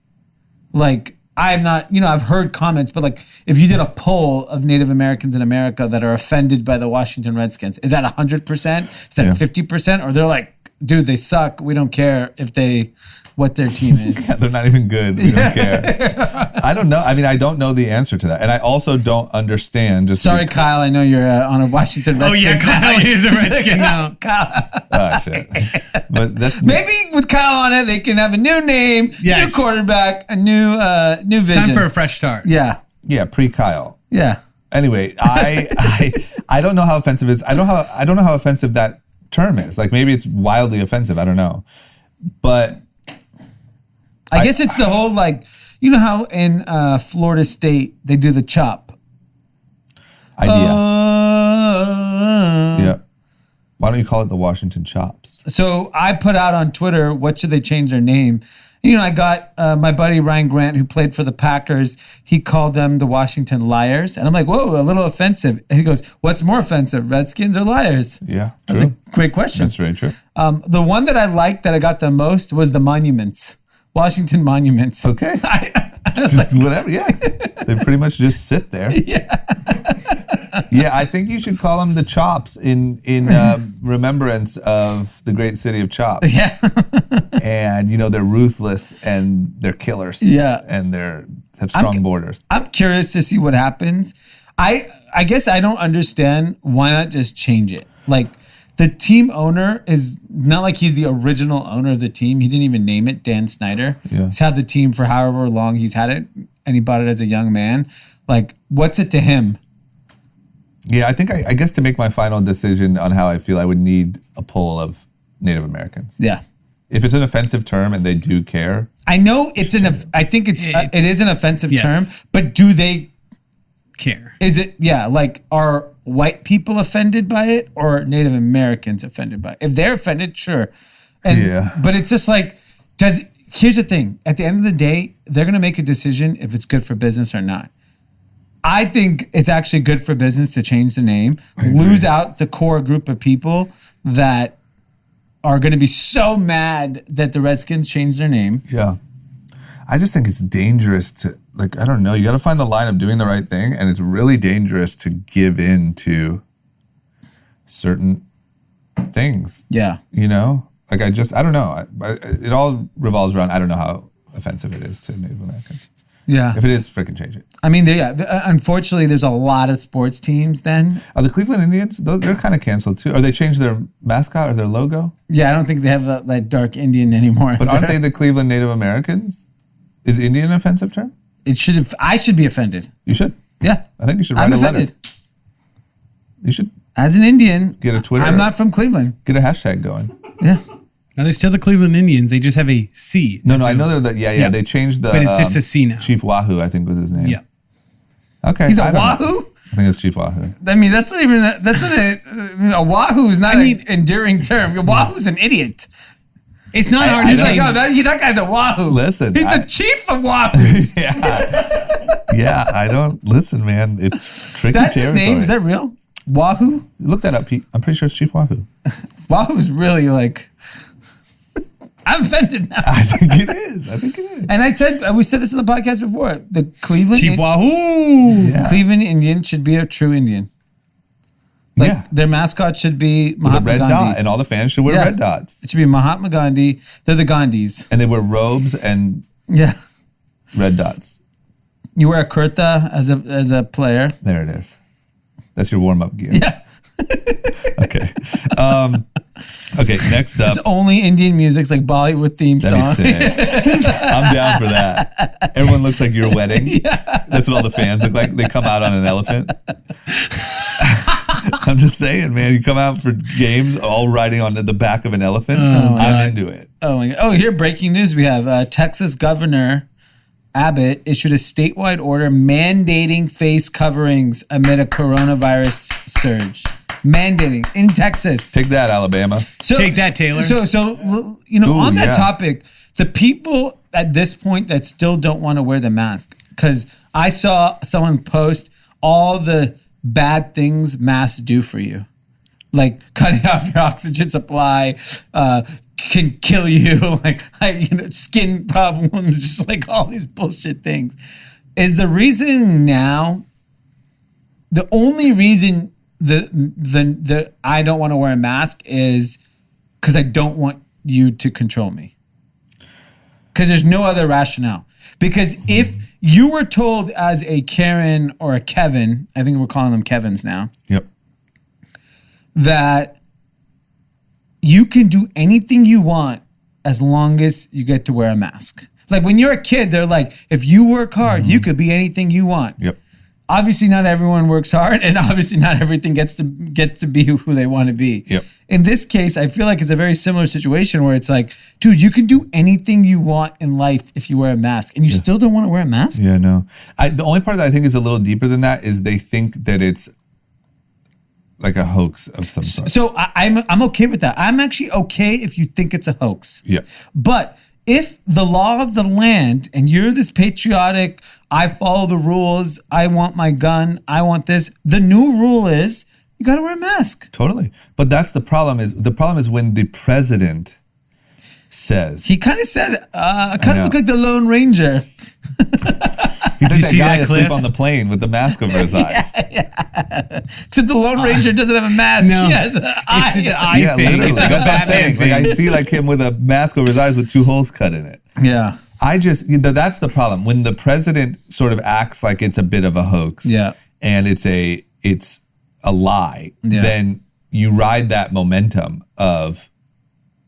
like, I'm not, I've heard comments, but like, if you did a poll of Native Americans in America that are offended by the Washington Redskins, is that 100%? Is that 50%? Or they're like, dude, they suck. We don't care what their team is.
They're not even good. We don't care. I don't know. I mean, I don't know the answer to that. And I also don't understand.
Sorry, Kyle. I know you're on a Washington Redskins.
Oh, yeah. Kyle is a Redskin now.
Kyle.
Oh, shit. But
maybe with Kyle on it, they can have a new name, new quarterback, a new vision.
Time for a fresh start.
Yeah.
Yeah, pre-Kyle.
Yeah.
Anyway, I don't know how offensive it is. I don't know how offensive that term is. Like, maybe it's wildly offensive. I don't know. But
I guess it's the whole, like, how in Florida State they do the chop
idea. Yeah. Why don't you call it the Washington Chops?
So I put out on Twitter, what should they change their name? I got my buddy Ryan Grant, who played for the Packers. He called them the Washington Liars. And I'm like, whoa, a little offensive. And he goes, what's more offensive, Redskins or Liars?
Yeah,
That's a great question.
That's very true.
The one that I liked that I got the most was the monuments. Washington Monuments.
Okay. Just like, whatever, yeah. They pretty much just sit there. Yeah, I think you should call them the Chops in remembrance of the great city of Chop.
Yeah.
And, they're ruthless and they're killers.
Yeah.
And have strong borders.
I'm curious to see what happens. I guess I don't understand why not just change it. Like, the team owner is not like he's the original owner of the team. He didn't even name it, Dan Snyder.
Yeah.
He's had the team for however long he's had it, and he bought it as a young man. Like, what's it to him?
Yeah, I think I guess to make my final decision on how I feel, I would need a poll of Native Americans.
Yeah.
If it's an offensive term and they do care.
I know it is an offensive term, but do they
care?
Is it, are white people offended by it or Native Americans offended by it? If they're offended, sure. But it's just like, here's the thing. At the end of the day, they're going to make a decision if it's good for business or not. I think it's actually good for business to change the name, lose out the core group of people that are going to be so mad that the Redskins changed their name.
Yeah. I just think it's dangerous to, I don't know, you got to find the line of doing the right thing, and it's really dangerous to give in to certain things.
Yeah.
I don't know. It all revolves around, I don't know how offensive it is to Native Americans.
Yeah.
If it is, freaking change it.
I mean, unfortunately, there's a lot of sports teams then.
Are the Cleveland Indians, they're kind of canceled too. Or they changed their mascot or their logo?
Yeah, I don't think they have that dark Indian anymore.
But aren't they the Cleveland Native Americans? Is Indian an offensive term?
I should be offended.
You should.
Yeah.
I think you should write a letter. You should.
As an Indian,
get a Twitter.
I'm not from Cleveland.
Get a hashtag going.
Yeah.
Now they're still the Cleveland Indians. They just have a C.
No, I know they're yeah. They changed the.
But it's just a C now.
Chief Wahoo, I think was his name.
Yeah.
Okay.
He's a Wahoo?
I think it's Chief Wahoo.
I mean, that's not even a Wahoo is not an endearing term. Wahoo's an idiot.
It's not hard.
He's like, oh, that guy's a Wahoo.
Listen,
he's the chief of Wahoos.
Yeah, I don't listen, man. It's tricky.
That's his name. Is that real? Wahoo?
Look that up, Pete. I'm pretty sure it's Chief Wahoo.
Wahoo's really like. I'm offended now.
I think it is.
And we said this in the podcast before. The
Chief Wahoo!
Yeah.
Cleveland Indian should be a true Indian. Like their mascot should be
With a
Mahatma
red
Gandhi.
dot, and all the fans should wear red dots.
It should be Mahatma Gandhi. They're the Gandhis.
And they wear robes and red dots.
You wear a kurta as a player.
There it is. That's your warm-up gear.
Yeah.
Okay. Okay, next up.
It's only Indian music. It's like Bollywood theme
That'd
song.
be sick. I'm down for that. Everyone looks like your wedding. That's what all the fans look like. They come out on an elephant. I'm just saying, man. You come out for games all riding on the back of an elephant. I'm into it.
Oh my God. Oh, here, breaking news. We have Texas Governor Abbott issued a statewide order mandating face coverings amid a coronavirus surge. Mandating in Texas.
Take that, Alabama.
Take that, Taylor.
So on that topic, the people at this point that still don't want to wear the mask, because I saw someone post all the bad things masks do for you, like cutting off your oxygen supply, can kill you, skin problems, just like all these bullshit things. Is the reason now? The only reason the I don't want to wear a mask is because I don't want you to control me. Because there's no other rationale. Because if you were told as a Karen or a Kevin, I think we're calling them Kevins now.
Yep.
That you can do anything you want as long as you get to wear a mask. Like when you're a kid, they're like, if you work hard, you could be anything you want.
Yep.
Obviously, not everyone works hard, and obviously, not everything gets to be who they want to be.
Yep.
In this case, I feel like it's a very similar situation where it's like, dude, you can do anything you want in life if you wear a mask, and you still don't want to wear a mask.
Yeah, no. The only part that I think is a little deeper than that is they think that it's like a hoax of some sort.
So I'm okay with that. I'm actually okay if you think it's a hoax.
Yeah.
But if the law of the land and you're this patriotic, I follow the rules, I want my gun, I want this, the new rule is you got to wear a mask.
Totally. But that's the problem is when the president says.
He kind of said, kind of looked like the Lone Ranger.
He's like that guy asleep on the plane with the mask over his eyes.
Except the Lone Ranger doesn't have a mask.
No.
He has an eye.
It's the eye
Yeah,
thing.
literally.
It's like
That's
a
what I'm
Batman
saying. Like,
thing.
I see like him with a mask over his eyes with 2 holes cut in it.
Yeah.
That's the problem. When the president sort of acts like it's a bit of a hoax and it's a lie, then you ride that momentum of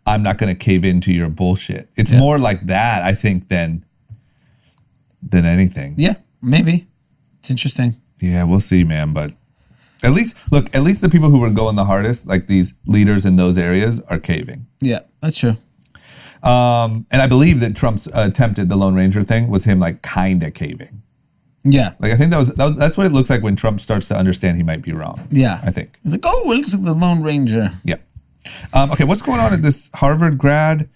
I'm not going to cave into your bullshit. It's more like that, I think, than anything.
Yeah, maybe. It's interesting.
Yeah, we'll see, man. But at least the people who were going the hardest, like these leaders in those areas, are caving.
Yeah, that's true.
And I believe that Trump's attempted the Lone Ranger thing was him like kind of caving.
Yeah.
Like I think that's what it looks like when Trump starts to understand he might be wrong.
Yeah.
I think.
He's like, oh, it looks like the Lone Ranger.
Yeah. Okay, what's going on at this Harvard grad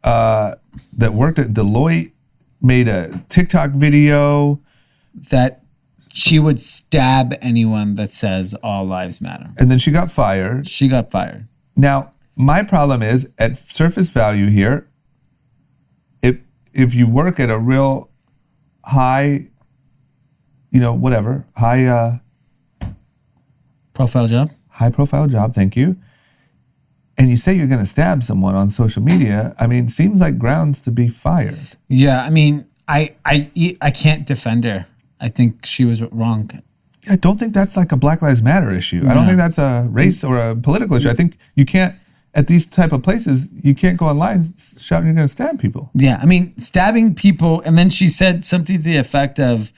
that worked at Deloitte made a TikTok video
that she would stab anyone that says all lives matter.
and then she got fired.
She got fired.
Now, my problem is at surface value here, if you work at a real high, high
Profile job?
high profile job, thank you, and you say you're going to stab someone on social media, I mean, seems like grounds to be fired.
Yeah, I mean, I can't defend her. I think she was wrong.
I don't think that's like a Black Lives Matter issue. I don't think that's a race or a political issue. I think you can't, at these type of places, you can't go online shouting you're going to stab people.
Yeah, I mean, stabbing people, and then she said something to the effect of,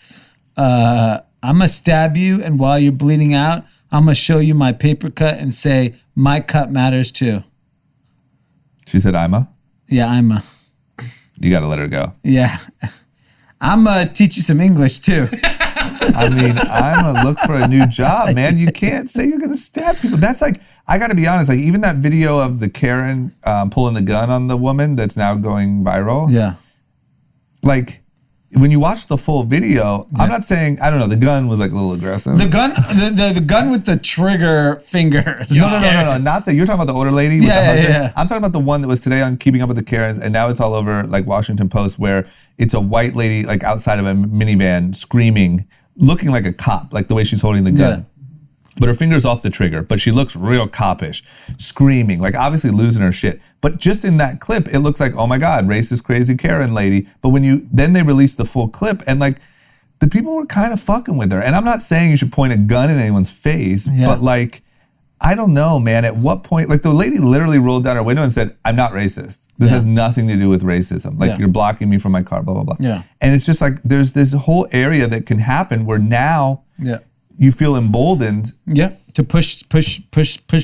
I'm going to stab you, and while you're bleeding out, I'm going to show you my paper cut and say, my cut matters too.
She said,
Yeah,
you got to let her go.
yeah. I'm going to teach you some English too.
I mean, I'm going to look for a new job, man. You can't say you're going to stab people. That's like, I got to be honest, like even that video of the Karen pulling the gun on the woman that's now going viral.
Yeah.
Like, when you watch the full video, I'm not saying, I don't know, the gun was like a little aggressive.
The gun, the gun with the trigger finger.
No. Not that. You're talking about the older lady with the husband.
Yeah.
I'm talking about the one that was today on Keeping Up with the Karens, and now it's all over like Washington Post, where it's a white lady like outside of a minivan screaming, looking like a cop, like the way she's holding the gun. But her finger's off the trigger, but she looks real coppish, screaming, like obviously losing her shit. But just in that clip, it looks like, oh my God, racist, crazy Karen lady. But then they released the full clip, and like the people were kind of fucking with her. And I'm not saying you should point a gun in anyone's face, but like, I don't know, man, at what point, like the lady literally rolled down her window and said, I'm not racist. This has nothing to do with racism. Like you're blocking me from my car, blah, blah, blah.
Yeah.
And it's just like, there's this whole area that can happen where now you feel emboldened.
To push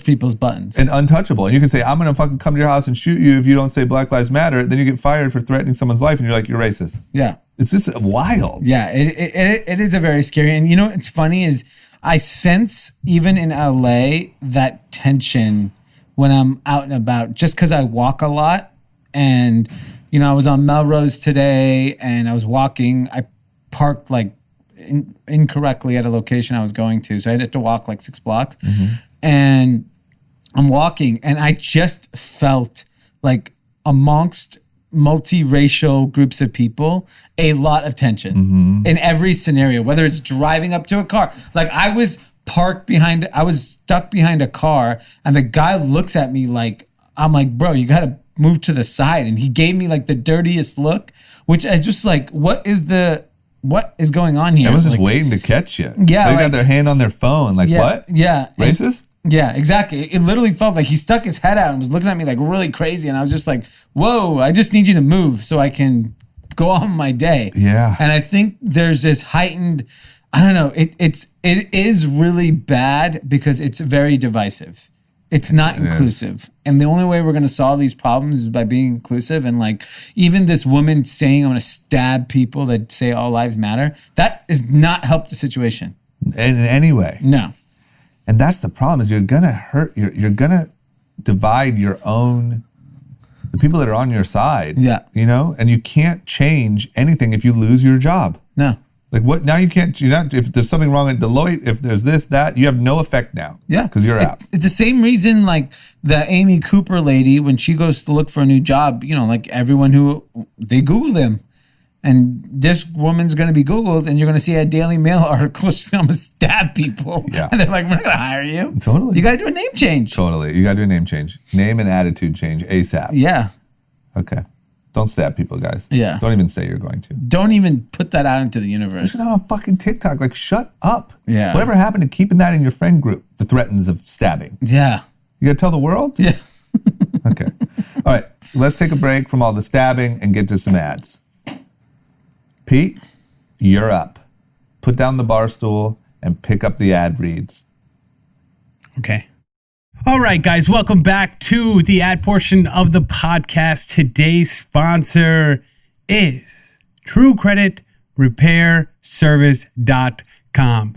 people's buttons.
And untouchable. And you can say, I'm going to fucking come to your house and shoot you if you don't say Black Lives Matter. Then you get fired for threatening someone's life and you're like, you're racist.
Yeah.
It's just wild.
Yeah, it is a very scary. And you know what's funny is I sense even in LA that tension when I'm out and about, just because I walk a lot. And, you know, I was on Melrose today and I was walking. I parked like incorrectly at a location I was going to. So I had to walk like 6 blocks. And I'm walking and I just felt like amongst multiracial groups of people, a lot of tension in every scenario, whether it's driving up to a car. Like I was stuck behind a car and the guy looks at me like, I'm like, bro, you got to move to the side. And he gave me like the dirtiest look, which I just like, what is going on here?
Everyone's just
like,
waiting to catch you.
Yeah.
They got their hand on their phone. Like, what?
Yeah.
Racist?
Yeah, exactly. It literally felt like he stuck his head out and was looking at me like really crazy. And I was just like, whoa, I just need you to move so I can go on my day.
Yeah.
And I think there's this heightened, I don't know, it is really bad because it's very divisive. It's not inclusive. And the only way we're going to solve these problems is by being inclusive. And like even this woman saying, I'm going to stab people that say all lives matter, that does not help the situation.
In any way.
No.
And that's the problem is you're going to hurt, you're going to divide your own, the people that are on your side.
Yeah.
You know, and you can't change anything if you lose your job.
No.
Like what, now you can't, if there's something wrong at Deloitte, if there's this, that, you have no effect now.
Yeah.
Because you're out.
It's the same reason like the Amy Cooper lady, when she goes to look for a new job, you know, like everyone they Google them. And this woman's going to be Googled and you're going to see a Daily Mail article. She's going to stab people.
Yeah.
And they're like, we're not going to hire you.
Totally.
You got to do a name change.
Totally. You got to do a name change. Name and attitude change ASAP.
Yeah.
Okay. Don't stab people, guys.
Yeah.
Don't even say you're going to.
Don't even put that out into the universe.
Especially not on fucking TikTok. Like, shut up.
Yeah.
Whatever happened to keeping that in your friend group? The threats of stabbing.
Yeah.
You got to tell the world?
Yeah.
Okay. All right. Let's take a break from all the stabbing and get to some ads. Pete, you're up. Put down the bar stool and pick up the ad reads.
Okay. All right, guys, welcome back to the ad portion of the podcast. Today's sponsor is TrueCreditRepairService.com.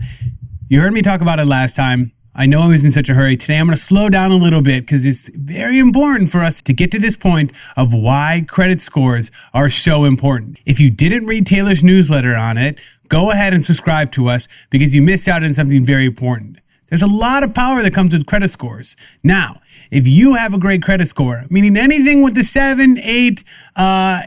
You heard me talk about it last time. I know I was in such a hurry. Today, I'm going to slow down a little bit because it's very important for us to get to this point of why credit scores are so important. If you didn't read Taylor's newsletter on it, go ahead and subscribe to us because you missed out on something very important. There's a lot of power that comes with credit scores. Now, if you have a great credit score, meaning anything with the 7, 8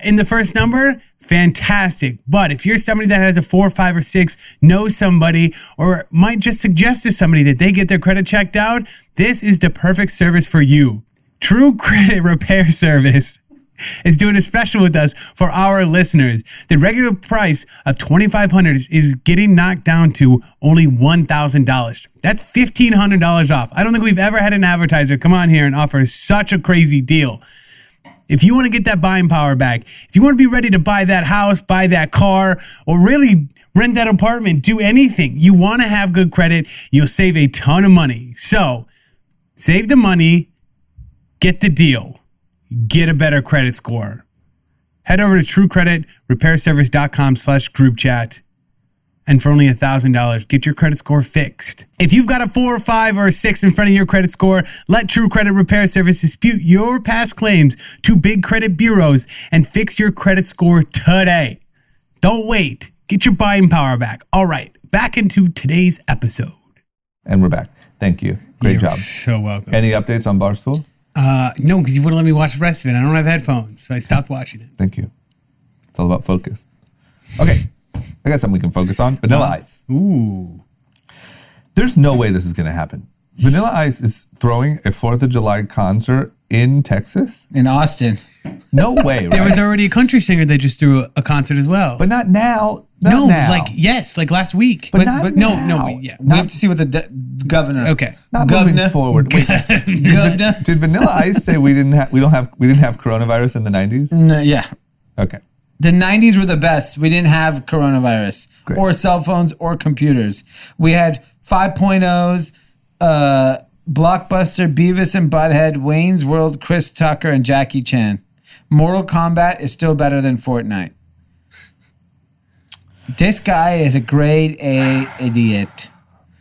in the first number, fantastic. But if you're somebody that has a 4, 5, or 6, knows somebody, or might just suggest to somebody that they get their credit checked out, this is the perfect service for you. True Credit Repair Service is doing a special with us for our listeners. The regular price of $2,500 is getting knocked down to only $1,000. That's $1,500 off. I don't think we've ever had an advertiser come on here and offer such a crazy deal. If you want to get that buying power back, if you want to be ready to buy that house, buy that car, or really rent that apartment, do anything, you want to have good credit, you'll save a ton of money. So save the money, get the deal, get a better credit score. Head over to TrueCreditRepairService.com/group chat. And for only $1,000, get your credit score fixed. If you've got a 4, 5, or 6 in front of your credit score, let True Credit Repair Service dispute your past claims to big credit bureaus and fix your credit score today. Don't wait. Get your buying power back. All right, back into today's episode.
And we're back. Thank you. Great
You're
job.
so welcome.
Any updates on Barstool?
No, because you wouldn't let me watch the rest of it. I don't have headphones, so I stopped watching it.
Thank you. It's all about focus. Okay. I got something we can focus on. Vanilla Ice.
Ooh.
There's no way this is going to happen. Vanilla Ice is throwing a 4th of July concert in Texas?
In Austin.
No way, right?
There was already a country singer that just threw a concert as well.
But not now. Not
no,
now.
like last week.
But not now.
No, yeah.
We have to see what the governor.
Okay.
Not
Governor.
moving forward. Wait,
Governor.
did Vanilla Ice say we didn't have coronavirus in the 90s?
No, yeah.
Okay.
The 90s were the best. We didn't have coronavirus
Great.
or cell phones or computers. We had 5.0s, Blockbuster, Beavis and Butthead, Wayne's World, Chris Tucker, and Jackie Chan. Mortal Kombat is still better than Fortnite. This guy is a grade A idiot.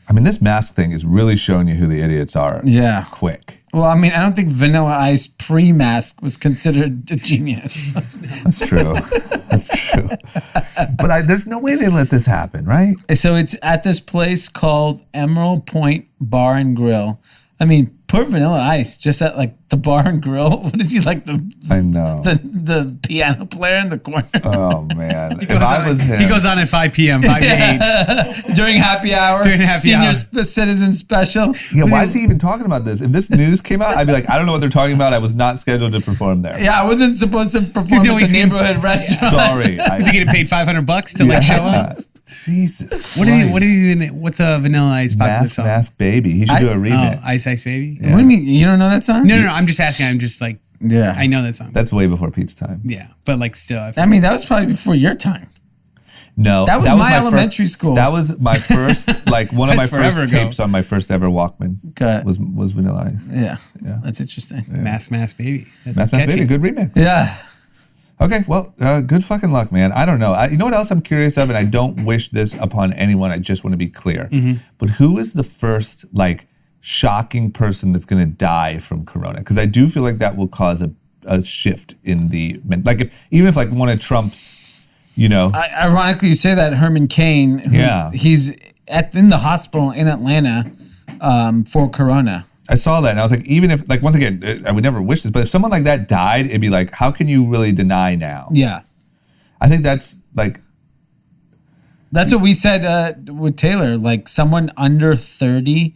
I mean, this mask thing is really showing you who the idiots are.
Yeah.
Quick.
Well, I mean, I don't think Vanilla Ice pre-mask was considered a genius.
That's true. That's true. But there's no way they let this happen, right?
So it's at this place called Emerald Point Bar and Grill. I mean, poor Vanilla Ice, just at like the bar and grill. What is he like
I know.
the piano player in the corner
Oh man! If
Goes
I
on-
was him,
he goes on at 5 p.m., 5 to 8.
during happy hour?
During happy
senior
hour.
citizen special.
yeah. Why is he even talking about this? If this news came out, I'd be like, I don't know what they're talking about. I was not scheduled to perform there.
Yeah, I wasn't supposed to perform
No,
at
he's
the
getting-
neighborhood restaurant.
Sorry.
Is he getting paid $500 to like show up?
Jesus.
What's a Vanilla Ice popular song?
Mask Baby. He should do a remix.
Oh, Ice Ice Baby?
What do you mean? You don't know that song?
No, I'm just asking. I'm just like,
Yeah.
I know that song.
That's way before Pete's time.
Yeah, but like still.
I mean, that was probably before your time.
No,
That was my elementary school.
That was my first, like one of my
That's forever
first
ago.
tapes on my first ever Walkman.
Okay.
Was Vanilla Ice.
Yeah.
Yeah.
That's interesting.
Mask Baby. That's
Mask
catchy.
Baby, good remix.
Yeah.
Okay, well, good fucking luck, man. I don't know. You know what else I'm curious of, and I don't wish this upon anyone. I just want to be clear. But who is the first, like, shocking person that's going to die from corona? Because I do feel like that will cause a shift in the, like, even if like one of Trump's, you know,
Ironically, you say that Herman Cain, he's in the hospital in Atlanta for corona.
I saw that and I was like, even if, like, once again, I would never wish this, but if someone like that died, it'd be like, how can you really deny now?
Yeah.
I think that's like,
That's what we said with Taylor. Like someone under 30,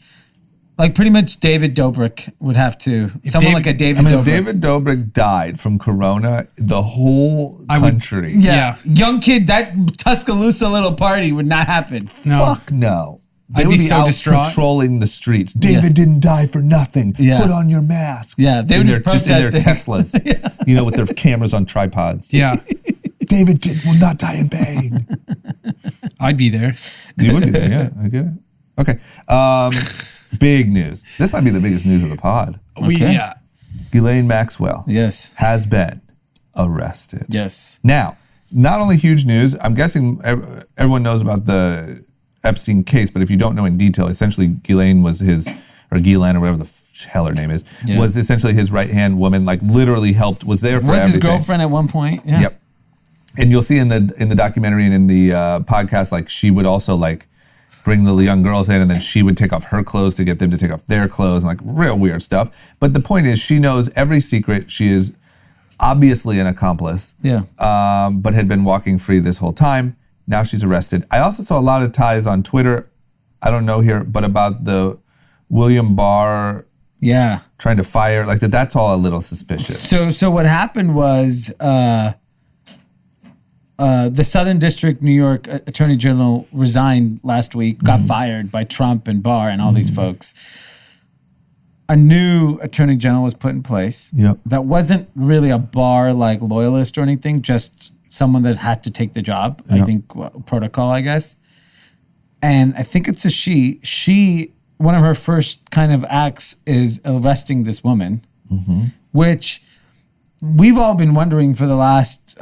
like pretty much David Dobrik would have to. Someone like a David Dobrik.
if David Dobrik died from corona, the whole country.
Yeah. Young kid, that Tuscaloosa little party would not happen.
No.
Fuck no. They
I'd
would
be
be
so
out
distraught.
patrolling the streets. David didn't die for nothing.
Yeah.
Put on your mask.
Yeah, they would be
just in their
protesting.
Teslas, you know, with their cameras on tripods.
Yeah,
David will not die in pain.
I'd be there.
You would be there, yeah. I get it. Okay. Big news. This might be the biggest news of the pod.
Yeah.
Ghislaine Maxwell
Yes.
has been arrested.
Yes.
Now, not only huge news, I'm guessing everyone knows about the Epstein case, but if you don't know in detail, essentially Ghislaine was Ghislaine or whatever the hell her name is, was essentially his right-hand woman, like literally was there for
Was
everything.
his girlfriend at one point? Yeah.
Yep. And you'll see in the documentary and in the podcast, like she would also like bring the young girls in and then she would take off her clothes to get them to take off their clothes and like real weird stuff. But the point is she knows every secret. She is obviously an accomplice, but had been walking free this whole time. Now she's arrested. I also saw a lot of ties on Twitter, I don't know here, but about the William Barr trying to fire, like that's all a little suspicious.
So what happened was the Southern District New York Attorney General resigned last week, got fired by Trump and Barr and all these folks. A new Attorney General was put in place.
Yep.
That wasn't really a Barr like loyalist or anything, just someone that had to take the job. I think protocol, I guess. And I think it's a she. She, one of her first kind of acts is arresting this woman, which we've all been wondering for the last,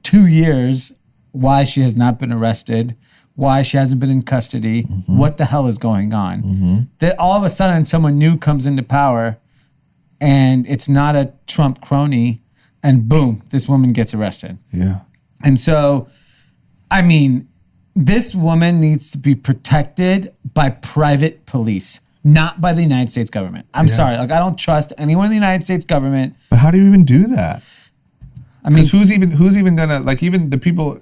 2 years, why she has not been arrested, why she hasn't been in custody, what the hell is going on. That all of a sudden someone new comes into power and it's not a Trump crony and boom, this woman gets arrested.
Yeah.
And so I mean, this woman needs to be protected by private police, not by the United States government. I'm sorry. Like, I don't trust anyone in the United States government.
But how do you even do that?
I mean,
Because who's even gonna, like, even the people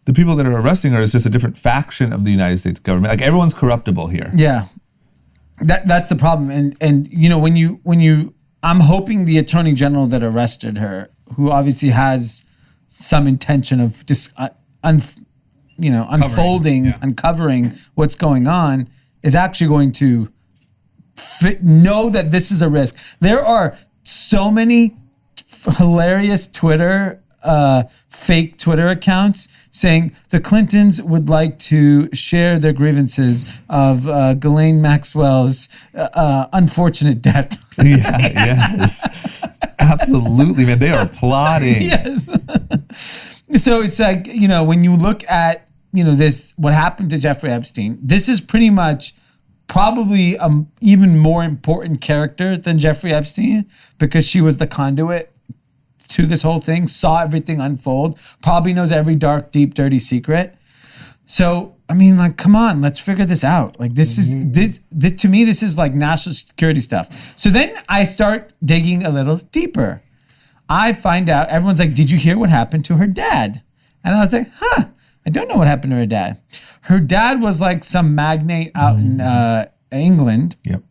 that are arresting her is just a different faction of the United States government. Like, everyone's corruptible here.
yeah, that's the problem. And you know, when you, I'm hoping the attorney general that arrested her, who obviously has some intention of just uncovering what's going on, is actually going to know that this is a risk. There are so many hilarious fake Twitter accounts saying the Clintons would like to share their grievances of Ghislaine Maxwell's unfortunate death.
Yeah, yes. Absolutely, man. They are plotting.
Yes. So it's like, you know, when you look at, you know, what happened to Jeffrey Epstein, this is pretty much probably an even more important character than Jeffrey Epstein, because she was the conduit to this whole thing, saw everything unfold, probably knows every dark, deep, dirty secret. So, I mean, like, come on, let's figure this out. Like, this is, to me, this is like national security stuff. So then I start digging a little deeper. I find out, everyone's like, did you hear what happened to her dad? And I was like, I don't know what happened to her dad. Her dad was like some magnate out in England.
Yep.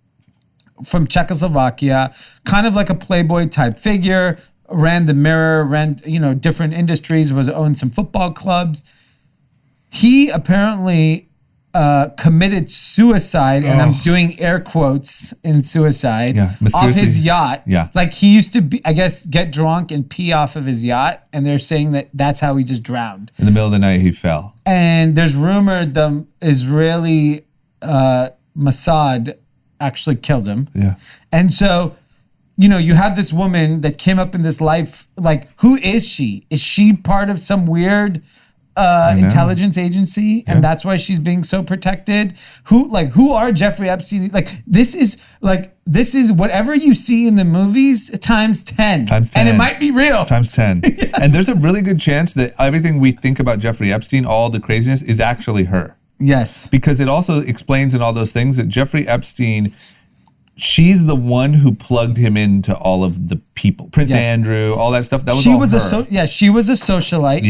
From Czechoslovakia, kind of like a playboy type figure, ran the Mirror, ran, you know, different industries, owned some football clubs. He apparently committed suicide, and I'm doing air quotes in suicide, off his yacht.
Yeah.
Like, he used to be, I guess, get drunk and pee off of his yacht, and they're saying that that's how he just drowned.
In the middle of the night, he fell.
And there's rumored the Israeli Mossad actually killed him.
Yeah.
And so, you know, you have this woman that came up in this life. Like, who is she? Is she part of some weird intelligence agency? And that's why she's being so protected? Who are Jeffrey Epstein? This is whatever you see in the movies times 10.
Times 10.
And it might be real.
Times 10. Yes. And there's a really good chance that everything we think about Jeffrey Epstein, all the craziness, is actually her.
Yes.
Because it also explains in all those things that Jeffrey Epstein, she's the one who plugged him into all of the people. Prince Andrew, all that stuff. That was all her.
She was a socialite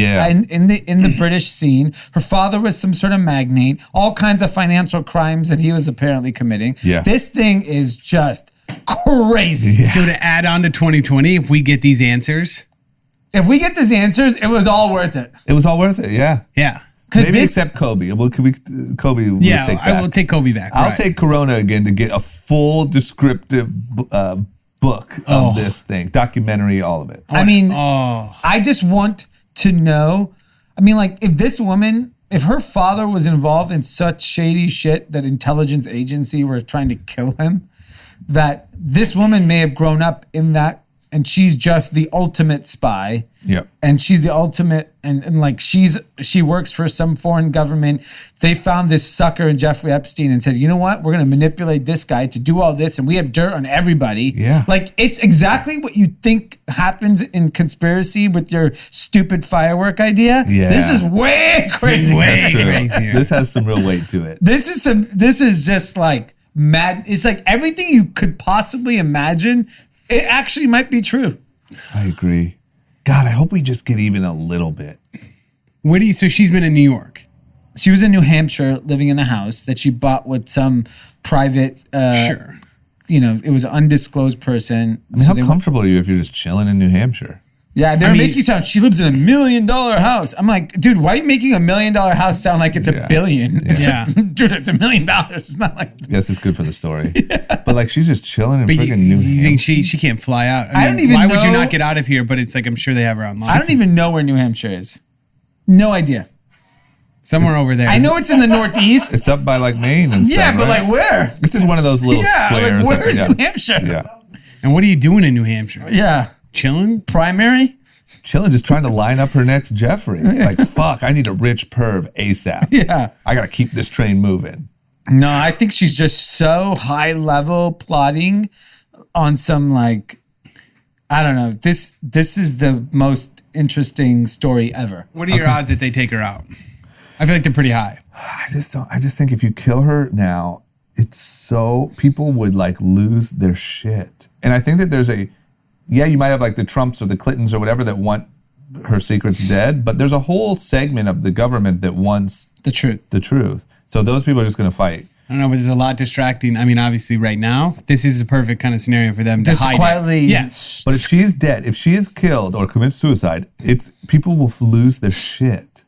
in the British scene. Her father was some sort of magnate. All kinds of financial crimes that he was apparently committing.
Yeah.
This thing is just crazy.
Yeah. So to add on to 2020, if we get these answers,
it was all worth it.
It was all worth it. Yeah.
Yeah.
Maybe except Kobe. Kobe will take back.
I will take Kobe back.
I'll take Corona again to get a full descriptive book of this thing. Documentary, all of it.
I mean, I just want to know. I mean, like, if her father was involved in such shady shit that intelligence agency were trying to kill him, that this woman may have grown up in that, and she's just the ultimate spy.
Yep.
And she's the ultimate, and like she works for some foreign government. They found this sucker in Jeffrey Epstein and said, you know what? We're going to manipulate this guy to do all this, and we have dirt on everybody.
Yeah.
Like, it's exactly what you think happens in conspiracy with your stupid firework idea.
Yeah.
This is way crazy.
That's true.
Crazier.
This has some real weight to it.
This is just like mad. It's like everything you could possibly imagine. It actually might be true.
I agree. God, I hope we just get even a little bit.
So she's been in New York.
She was in New Hampshire living in a house that she bought with some private,
Sure.
You know, it was an undisclosed person.
I mean, how comfortable are you if you're just chilling in New Hampshire?
Yeah, they're making it sound, she lives in $1 million house. I'm like, dude, why are you making $1 million house sound like it's $1 billion? Dude, it's $1 million. It's not like.
Yes, it's good for the story. But like, she's just chilling in freaking New Hampshire.
You think she can't fly out?
I don't even
Why
know.
would you not get out of here? But it's like, I'm sure they have her online.
I don't even know where New Hampshire is. No idea.
Somewhere over there.
I know it's in the Northeast.
It's up by like Maine and stuff.
Yeah, but
right?
like where?
It's just one of those little squares.
Like, where's New Hampshire?
Yeah.
And what are you doing in New Hampshire?
Yeah.
Chilling?
Primary?
Chilling, just trying to line up her next Jeffrey. Like, fuck, I need a rich perv ASAP.
Yeah.
I got to keep this train moving.
No, I think she's just so high level plotting on some like, I don't know. This is the most interesting story ever.
What are your odds that they take her out? I feel like they're pretty high.
I just think if you kill her now, it's so people would like lose their shit. And I think that there's you might have like the Trumps or the Clintons or whatever that want her secrets dead, but there's a whole segment of the government that wants
The truth.
So those people are just going to fight.
I don't know, but there's a lot distracting. I mean, obviously, right now, this is a perfect kind of scenario for them to
Just
hide
quietly.
it. Yeah.
But if she's dead, if she is killed or commits suicide, people will lose their shit.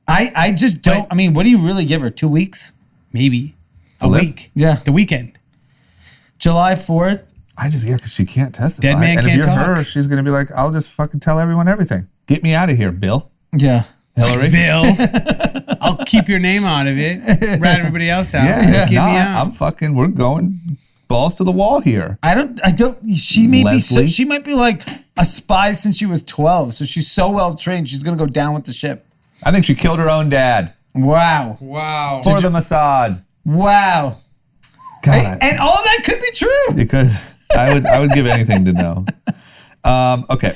I just don't. I mean, what do you really give her? 2 weeks?
Maybe. A
live?
week.
Yeah.
The weekend.
July 4th?
Because she can't testify.
Dead man
and
can't
if you're her,
talk.
she's going to be like, I'll just fucking tell everyone everything. Get me out of here, Bill.
Yeah.
Hillary.
Bill, I'll keep your name out of it. Rat everybody else out.
Yeah.
Get me out.
We're going balls to the wall here.
I don't, she may
Leslie?
she might be like a spy since she was 12. So she's so well trained. She's going to go down with the ship.
I think she killed her own dad
Wow.
Wow.
for the Mossad.
Wow.
God.
And all of that could be true.
Because I would give anything to know. Okay.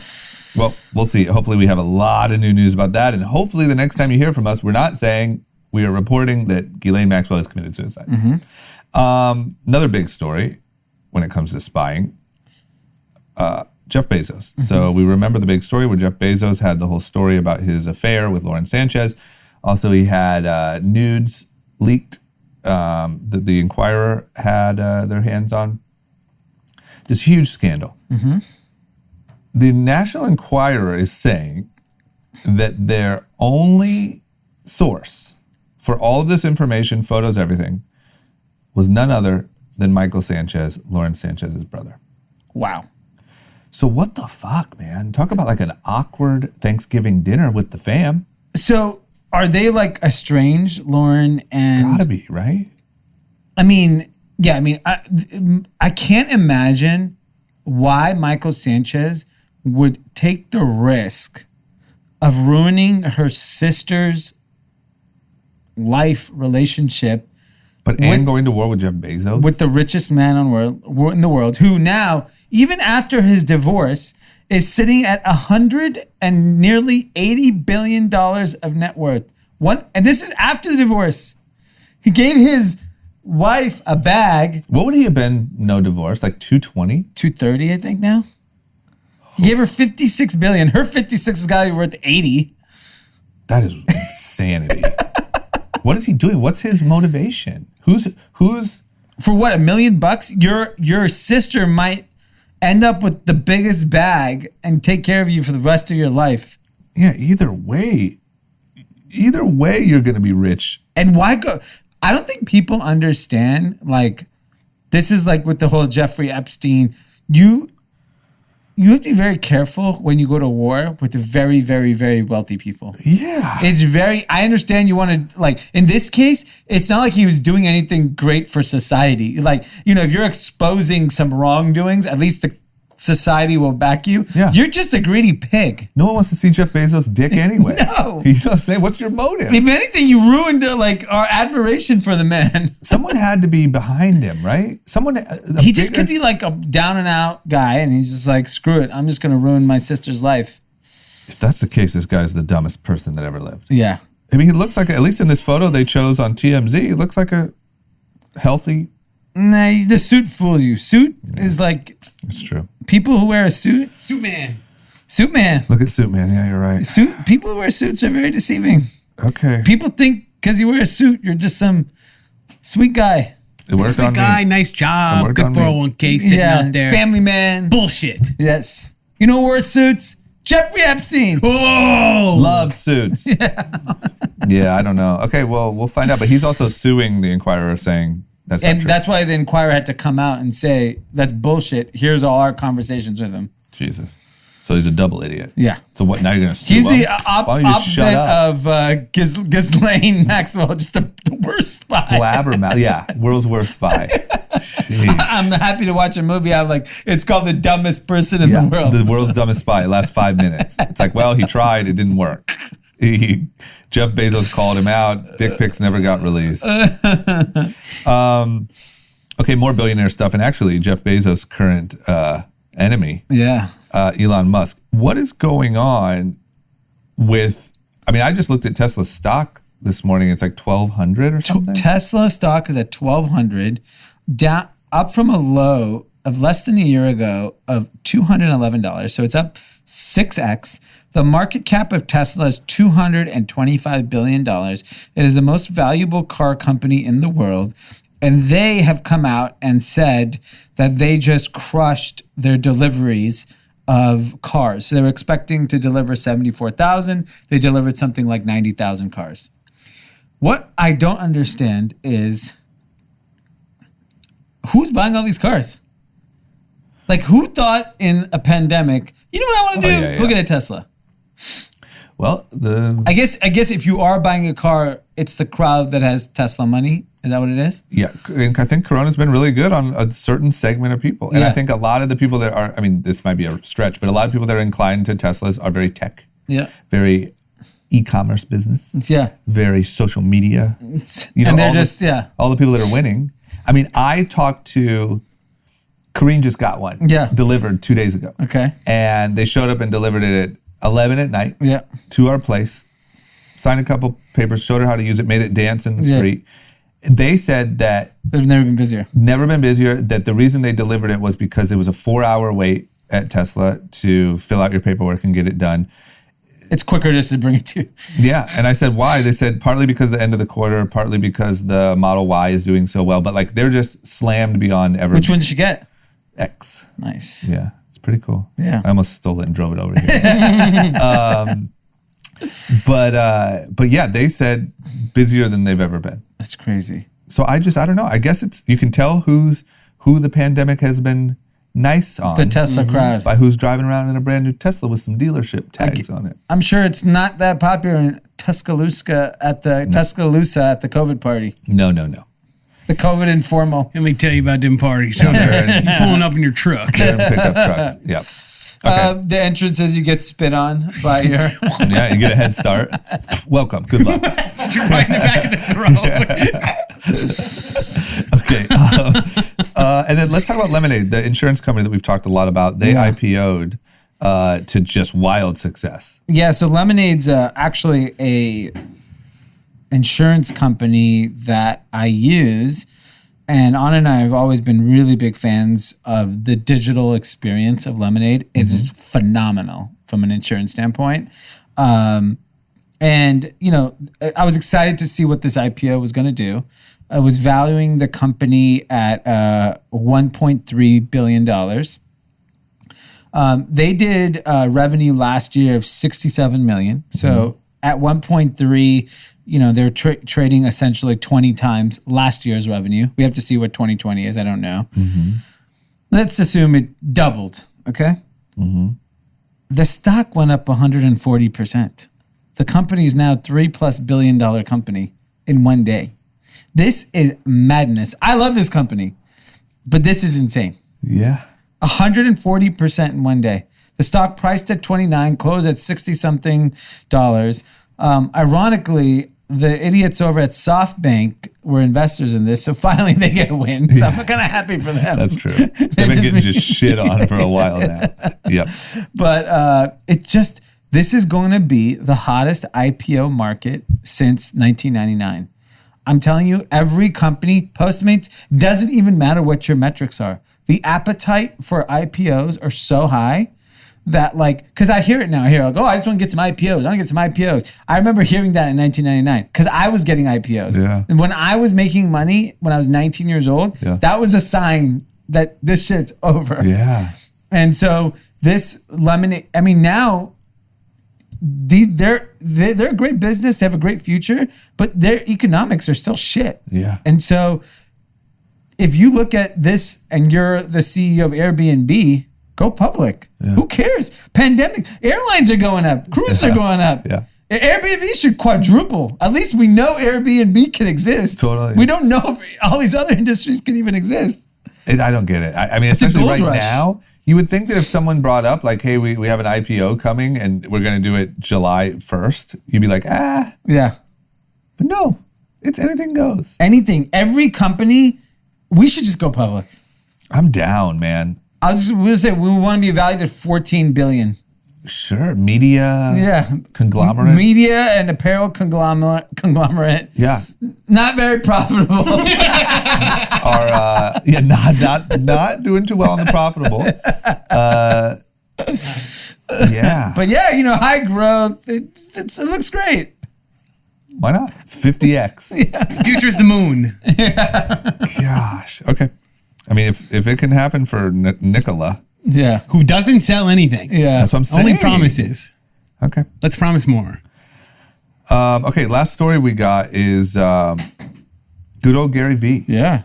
Well, we'll see. Hopefully we have a lot of new news about that. And hopefully the next time you hear from us, we're not saying we are reporting that Ghislaine Maxwell has committed suicide. Another big story when it comes to spying, Jeff Bezos. So we remember the big story where Jeff Bezos had the whole story about his affair with Lauren Sanchez. Also, he had nudes leaked that the Inquirer had their hands on. This huge scandal. The National Enquirer is saying that their only source for all of this information, photos, everything, was none other than Michael Sanchez, Lauren Sanchez's brother.
Wow.
So what the fuck, man? Talk about like an awkward Thanksgiving dinner with the fam.
So are they like estranged, Lauren and...
Gotta be, right?
I mean, yeah, I mean, I can't imagine why Michael Sanchez would take the risk of ruining her sister's life relationship
And going to war with Jeff Bezos.
with the richest man in the world, who now, even after his divorce, is sitting at $100 and nearly $80 billion of net worth. And this is after the divorce. He gave his wife a bag.
What would he have been? No divorce, like 220?
230, I think now. He gave her $56 billion. Her 56 is gotta be worth 80.
That is insanity. What is he doing? What's his motivation? Who's
For what, $1 million? Your sister might end up with the biggest bag and take care of you for the rest of your life.
yeah, either way you're gonna be rich.
And why go? I don't think people understand, like, this is like with the whole Jeffrey Epstein. You have to be very careful when you go to war with the very, very, very wealthy people.
Yeah.
I understand you want to, like, in this case, it's not like he was doing anything great for society. Like, if you're exposing some wrongdoings, at least the society will back you.
Yeah.
You're just a greedy pig.
No one wants to see Jeff Bezos' dick anyway.
No.
You know what I'm saying? What's your motive?
If anything, you ruined our admiration for the man.
Someone had to be behind him, right?
He just could be like a down and out guy, and he's just like, screw it, I'm just going to ruin my sister's life.
If that's the case, this guy's the dumbest person that ever lived.
Yeah.
I mean, he looks like, at least in this photo they chose on TMZ, he looks like a healthy...
Nah, the suit fools you. Suit is like...
It's true.
People who wear a suit...
Suit man.
Suit man.
Look at Suit Man. Yeah, you're right.
People who wear suits are very deceiving.
Okay.
People think because you wear a suit, you're just some sweet guy.
It worked on
Good guy,
me.
nice
It
job,
worked
good
on me.
401k sitting out there.
Family man.
Bullshit.
Yes. You know who wears suits? Jeffrey Epstein.
Oh!
Love suits. Yeah, I don't know. Okay, well, we'll find out. But he's also suing the Inquirer, saying that's not
And
true.
that's why the Inquirer had to come out and say, that's bullshit. Here's all our conversations with him.
Jesus. So he's a double idiot.
Yeah.
So what, now you're going to sue
He's
him?
the
Why don't you just shut
opposite
up?
of Ghislaine Maxwell, just the worst spy.
Blabbermouth. Yeah, world's worst spy. Sheesh.
I'm happy to watch a movie. It's called The Dumbest Person in the World.
The world's dumbest spy. It lasts 5 minutes. It's like, well, he tried. It didn't work. Jeff Bezos called him out. Dick pics never got released. Okay, more billionaire stuff. And actually, Jeff Bezos' current enemy,
Yeah.
Elon Musk. What is going on with? I mean, I just looked at Tesla's stock this morning. It's like 1,200 or something.
Tesla stock is at 1,200, down up from a low of less than a year ago of $211. So it's up 6x. The market cap of Tesla is $225 billion. It is the most valuable car company in the world. And they have come out and said that they just crushed their deliveries of cars. So they were expecting to deliver 74,000. They delivered something like 90,000 cars. What I don't understand is who's buying all these cars? Like, who thought in a pandemic, you know what I want to do? Go get a Tesla.
Well,
I guess if you are buying a car, it's the crowd that has Tesla money. Is that what it is?
Yeah, I think Corona's been really good on a certain segment of people. And I think a lot of the people that are, I mean, this might be a stretch, but a lot of people that are inclined to Teslas are very tech.
Yeah.
Very e-commerce business.
Yeah.
Very social media. You know,
and they're
all the people that are winning. I mean, I talked to, Kareen just got one delivered 2 days ago.
Okay.
And they showed up and delivered it at 11 at night to our place. Signed a couple papers, showed her how to use it, made it dance in the street. They said that
they've never been busier.
That the reason they delivered it was because it was a 4-hour wait at Tesla to fill out your paperwork and get it done.
It's quicker just to bring it to you.
Yeah. And I said, why? They said partly because of the end of the quarter, partly because the Model Y is doing so well. But like they're just slammed beyond ever.
Which one did you get?
X.
Nice.
Yeah. It's pretty cool.
Yeah.
I almost stole it and drove it over here. But yeah, they said busier than they've ever been.
That's crazy.
So I don't know. I guess you can tell who the pandemic has been nice on.
The Tesla crowd.
By who's driving around in a brand new Tesla with some dealership tags on it.
I'm sure it's not that popular in Tuscaloosa at the COVID party.
No.
The COVID informal.
Let me tell you about them parties. You're pulling up in your truck.
They're in pickup trucks. Yep. Okay.
The entrances you get spit on by your...
Yeah, you get a head start. Welcome. Good luck.
You're right in the back of the throat.
Okay. And then let's talk about Lemonade, the insurance company that we've talked a lot about. They IPO'd to just wild success.
Yeah, so Lemonade's actually a insurance company that I use. And Anand and I have always been really big fans of the digital experience of Lemonade. It is phenomenal from an insurance standpoint. And, you know, I was excited to see what this IPO was going to do. I was valuing the company at $1.3 billion. They did revenue last year of $67 million. So at 1.3, you know, they're trading essentially 20 times last year's revenue. We have to see what 2020 is. I don't know. Let's assume it doubled. Okay. The stock went up 140%. The company is now $3+ billion company in one day. This is madness. I love this company, but this is insane.
Yeah.
140% in one day. The stock priced at 29, closed at 60 something dollars. Ironically, the idiots over at SoftBank were investors in this, so finally they get a win. So I'm kind of happy for them.
That's true. They've been getting just shit on for a while now. Yep.
But this is going to be the hottest IPO market since 1999. I'm telling you, every company, Postmates, doesn't even matter what your metrics are. The appetite for IPOs are so high that, like, because I hear it now. I hear, like, I just want to get some IPOs. I want to get some IPOs. I remember hearing that in 1999 because I was getting IPOs.
Yeah.
And when I was making money when I was 19 years old, that was a sign that this shit's over.
Yeah.
And so this Lemonade, I mean, now they're a great business. They have a great future, but their economics are still shit.
Yeah.
And so if you look at this and you're the CEO of Airbnb, go public. Yeah. Who cares? Pandemic. Airlines are going up. Cruises are going up.
Yeah.
Airbnb should quadruple. At least we know Airbnb can exist.
Totally.
We don't know if all these other industries can even exist.
I don't get it. I mean, especially right now, you would think that if someone brought up like, hey, we have an IPO coming and we're going to do it July 1st, you'd be like,
Yeah.
But no, it's anything goes.
Anything. Every company, we should just go public.
I'm down, man.
we'll say we want to be valued at $14 billion.
Sure. Media. Conglomerate.
Media and apparel conglomerate.
Yeah.
Not very profitable.
Are not doing too well on the profitable. Yeah.
But yeah, high growth. It looks great.
Why not? 50x.
Future's the moon.
Gosh. Okay. I mean, if it can happen for Nicola.
Yeah.
Who doesn't sell anything.
Yeah.
That's what I'm saying.
Only promises.
Okay.
Let's promise more.
Okay. Last story we got is good old Gary V.
Yeah.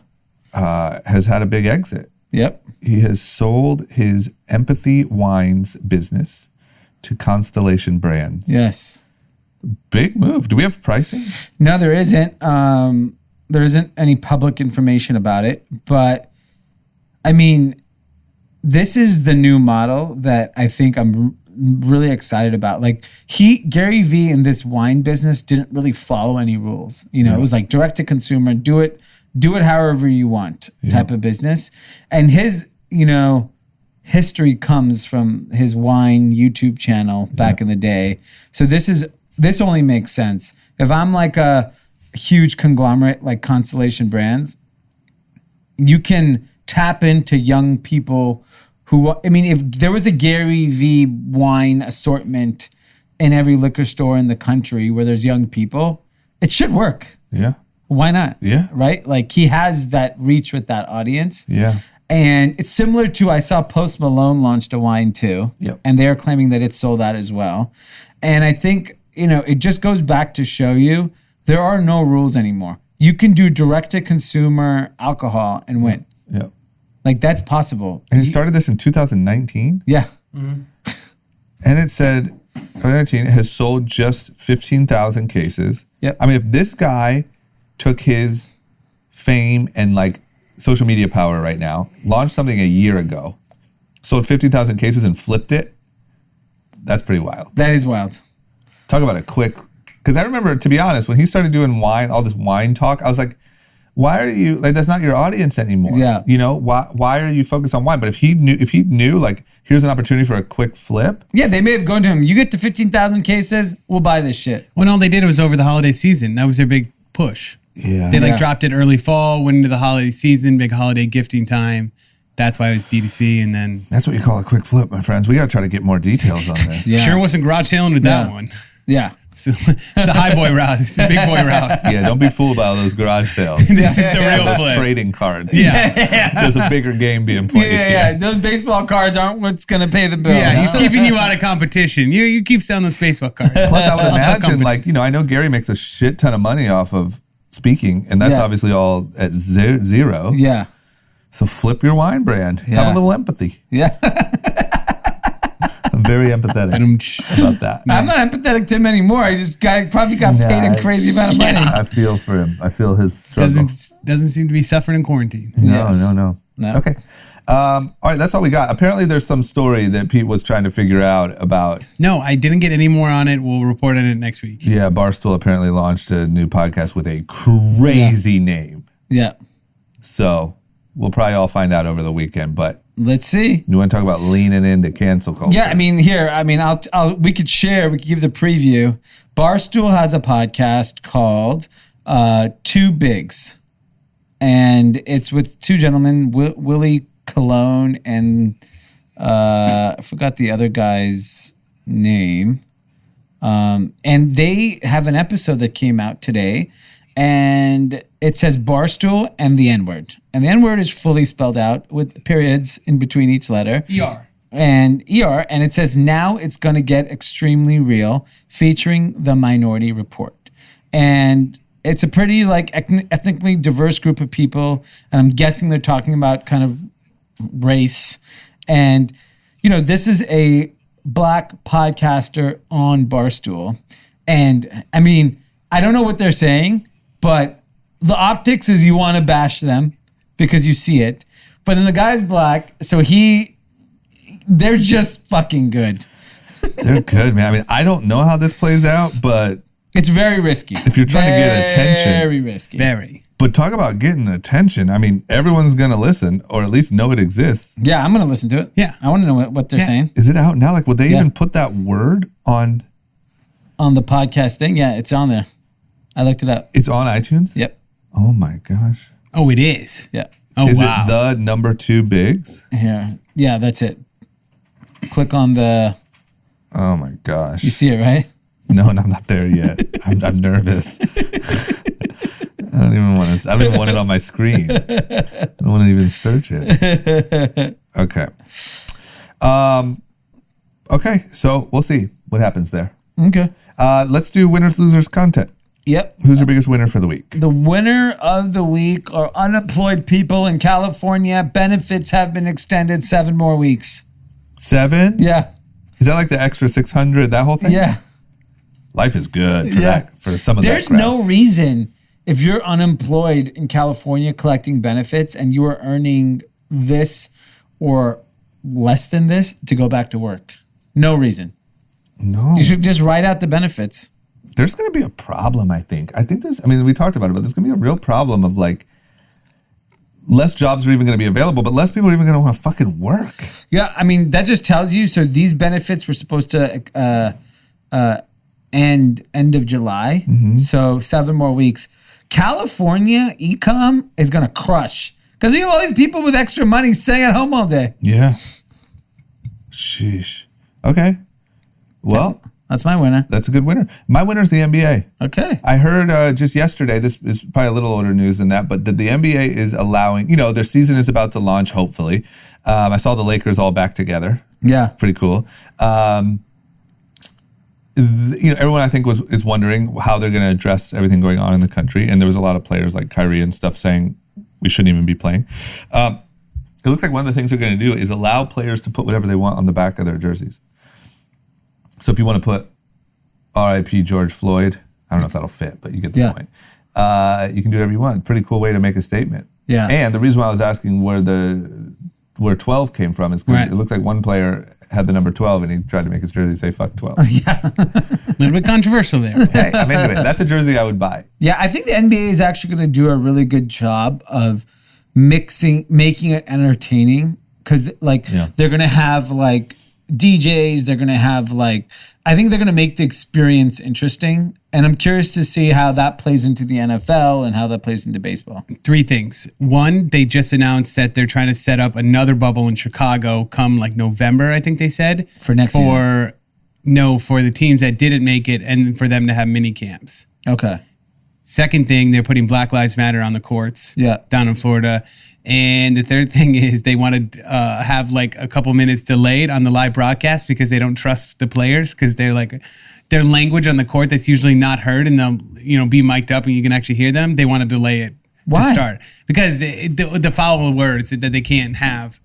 Has had a big exit.
Yep.
He has sold his Empathy Wines business to Constellation Brands.
Yes.
Big move. Do we have pricing?
No, there isn't. There isn't any public information about it. But, I mean, this is the new model that I think I'm really excited about. Like, Gary V in this wine business didn't really follow any rules. It was like direct to consumer, do it however you want type of business. And his, history comes from his wine YouTube channel back in the day. So this only makes sense. If I'm like a huge conglomerate like Constellation Brands, you can tap into young people if there was a Gary V wine assortment in every liquor store in the country where there's young people, it should work.
Yeah.
Why not?
Yeah.
Right? Like he has that reach with that audience.
Yeah.
And it's similar to, I saw Post Malone launched a wine too.
Yep.
And they're claiming that it sold out as well. And I think, it just goes back to show you there are no rules anymore. You can do direct to consumer alcohol and win.
Yeah.
Like that's possible.
And he started this in 2019.
Yeah.
Mm-hmm. And it said 2019 has sold just 15,000 cases.
Yep.
I mean, if this guy took his fame and like social media power right now, launched something a year ago, sold 50,000 cases and flipped it, that's pretty wild.
That is wild.
Talk about a quick, because I remember, to be honest, when he started doing wine, all this wine talk, I was like, why are you, like, that's not your audience anymore.
Yeah.
Why are you focused on wine? But if he knew, like, here's an opportunity for a quick flip.
Yeah, they may have gone to him, you get to 15,000 cases, we'll buy this shit.
Well, all they did was over the holiday season. That was their big push.
Yeah.
They dropped it early fall, went into the holiday season, big holiday gifting time. That's why it was D2C, and then...
That's what you call a quick flip, my friends. We got to try to get more details on this.
Yeah.
Sure wasn't garage sailing with that one.
Yeah.
So, it's a high boy route. It's a big boy route.
Yeah, don't be fooled by all those garage sales.
This is the real
Those
flip.
trading cards.
Yeah.
There's a bigger game being played.
Yeah. Those baseball cards aren't what's going to pay the bills.
Yeah, he's keeping you out of competition. You keep selling those baseball cards.
Plus, I would
I'll sell
imagine, like,
companies.
I know Gary makes a shit ton of money off of speaking, and that's
Yeah.
obviously all at zero.
Yeah.
So flip your wine brand.
Yeah.
Have a little empathy.
Yeah.
I'm very empathetic about that.
I'm not empathetic to him anymore. I just probably got paid a crazy amount of money.
I feel for him. I feel his struggle.
Doesn't seem to be suffering in quarantine.
Yes.
No.
No.
Okay. All right, that's all we got. Apparently, there's some story that Pete was trying to figure out about.
No, I didn't get any more on it. We'll report on it next week.
Yeah, Barstool apparently launched a new podcast with a crazy name.
Yeah.
So we'll probably all find out over the weekend. But
Let's see.
you want to talk about leaning into cancel culture?
Yeah, we could give the preview. Barstool has a podcast called Two Bigs. And it's with two gentlemen, Willie Colon and I forgot the other guy's name. And they have an episode that came out today, and it says Barstool and the N-word. And the N-word is fully spelled out with periods in between each letter.
ER.
And it says, now it's going to get extremely real, featuring the Minority Report. And it's a pretty ethnically diverse group of people, and I'm guessing they're talking about kind of race. And this is a black podcaster on Barstool, and I mean, I don't know what they're saying, but the optics is you want to bash them because you see it. But then the guy's black, so they're just fucking good.
They're good, man. I mean, I don't know how this plays out, but
It's very risky.
if you're trying to get attention,
very risky.
Very.
But talk about getting attention. I mean, everyone's going to listen or at least know it exists.
Yeah, I'm going to listen to it.
Yeah.
I want to know what they're saying.
Is it out now? Like, would they
Yeah.
even put that word on?
On the podcast thing? Yeah, it's on there. I looked it up.
It's on iTunes?
Yep.
Oh my gosh.
Oh, it is.
Yeah.
Oh,
Is
wow.
it the number 2 bigs?
Here. Yeah, that's it. Click on the...
Oh my gosh.
You see it, right?
No, I'm not there yet. I'm nervous. I don't even want it on my screen. I don't want to even search it. Okay. Okay, so we'll see what happens there.
Okay.
Let's do winners, losers content.
Yep.
Who's your biggest winner for the week?
The winner of the week are unemployed people in California. Benefits have been extended 7 more weeks.
7?
Yeah.
Is that like the extra 600, that whole thing?
Yeah.
Life is good for
Yeah.
that, for some of
There's
that crap.
no reason if you're unemployed in California collecting benefits and you are earning this or less than this to go back to work. No reason.
No.
You should just write out the benefits.
There's going to be a problem, I think. We talked about it, but there's going to be a real problem of like, less jobs are even going to be available, but less people are even going to want to fucking work.
Yeah, I mean, that just tells you, so these benefits were supposed to end of July, so 7 more weeks. California e-com is going to crush because you have all these people with extra money staying at home all day.
Yeah. Sheesh. Okay. Well,
That's my winner.
that's a good winner. My winner is the NBA.
Okay.
I heard just yesterday, this is probably a little older news than that, but that the NBA is allowing, their season is about to launch, hopefully. I saw the Lakers all back together.
Yeah.
Pretty cool. Everyone I think is wondering how they're going to address everything going on in the country. And there was a lot of players like Kyrie and stuff saying we shouldn't even be playing. It looks like one of the things they're going to do is allow players to put whatever they want on the back of their jerseys. So if you want to put R.I.P. George Floyd, I don't know if that'll fit, but you get the point. You can do whatever you want. Pretty cool way to make a statement.
Yeah.
And the reason why I was asking where 12 came from is because it looks like one player had the number 12 and he tried to make his jersey say fuck 12.
A little bit controversial there.
Hey, I'm into it. That's a jersey I would buy.
Yeah, I think the NBA is actually going to do a really good job of making it entertaining because they're going to have like DJs, they're going to have I think they're going to make the experience interesting. And I'm curious to see how that plays into the NFL and how that plays into baseball.
3 things. 1, they just announced that they're trying to set up another bubble in Chicago come November, I think they said.
For next season.
No, for the teams that didn't make it and for them to have mini camps.
Okay.
Second thing, they're putting Black Lives Matter on the courts down in Florida. And the third thing is they want to have a couple minutes delayed on the live broadcast because they don't trust the players because they're their language on the court that's usually not heard and they'll be mic'd up and you can actually hear them. They want to delay it to start because the foul words that they can't have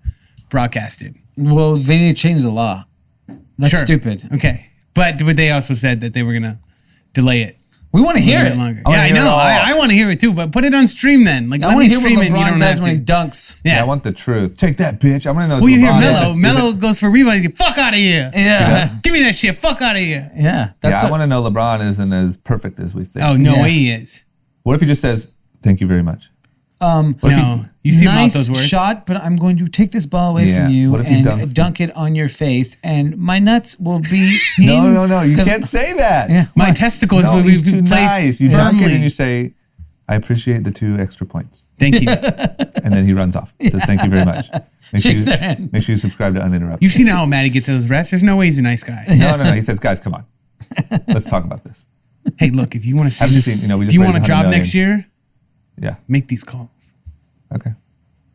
broadcasted.
Well, they need to change the law. That's stupid.
Okay. But they also said that they were going to delay it.
We want to hear it.
Longer. Yeah, I know. I want to hear it too, but put it on stream then.
I want to hear what LeBron does when he dunks.
Yeah, I want the truth. Take that, bitch. I want to know.
Well, you hear Melo. Melo goes for rebound. Fuck out of here.
Yeah.
Give me that shit. Fuck out of here.
Yeah.
I want to know LeBron isn't as perfect as we think.
Oh, no way he is.
What if he just says, thank you very much?
No. You see
nice
those words?
Shot, but I'm going to take this ball away from you and dunk it on your face, and my nuts will be
No. You can't say that.
Yeah.
My testicles will be
too
placed
nice. You dunk it
firmly.
and you say, I appreciate the 2 extra points.
Thank you.
And then he runs off. Says, thank you very much.
Shakes their hand.
Make sure you subscribe to Uninterrupted.
You've seen how mad he gets at those refs. There's no way he's a nice guy.
No. He says, guys, come on. Let's talk about this.
Hey, look, if you want to see
Haven't you
this,
seen, we
if
just
you
raised
want a
100
job
million.
next year,
Yeah.
make these calls.
Okay.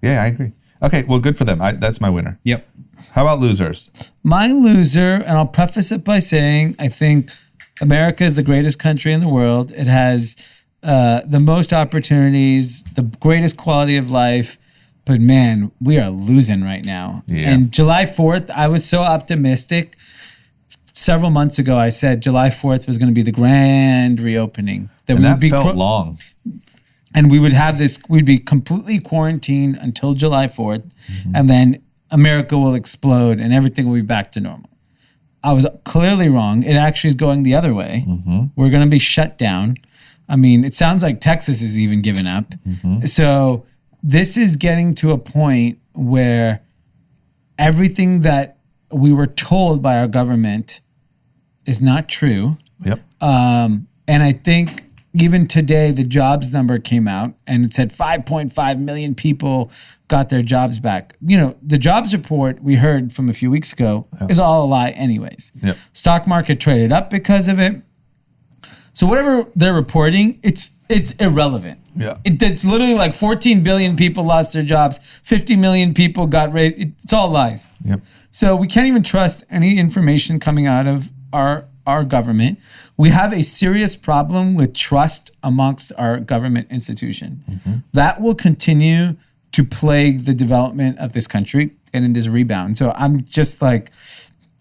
Yeah, I agree. Okay, well, good for them. That's my winner.
Yep.
How about losers?
My loser, and I'll preface it by saying I think America is the greatest country in the world. It has the most opportunities, the greatest quality of life. But man, we are losing right now.
Yeah.
And July 4th, I was so optimistic. Several months ago, I said July 4th was going to be the grand reopening.
And that felt long.
And we would have this, we'd be completely quarantined until July 4th. And then America will explode and everything will be back to normal. I was clearly wrong. It actually is going the other way. We're going to be shut down. I mean, it sounds like Texas is even giving up.
Mm-hmm.
So this is getting to a point where everything that we were told by our government is not true.
Yep.
And I think even today, the jobs number came out and it said 5.5 million people got their jobs back. You know, the jobs report we heard from a few weeks ago is all a lie anyways.
Yep.
Stock market traded up because of it. So whatever they're reporting, it's irrelevant.
Yeah.
It's literally like 14 billion people lost their jobs. 50 million people got raised. It's all lies.
Yep.
So we can't even trust any information coming out of our government. We have a serious problem with trust amongst our government institution.
Mm-hmm.
That will continue to plague the development of this country and in this rebound. So I'm just like,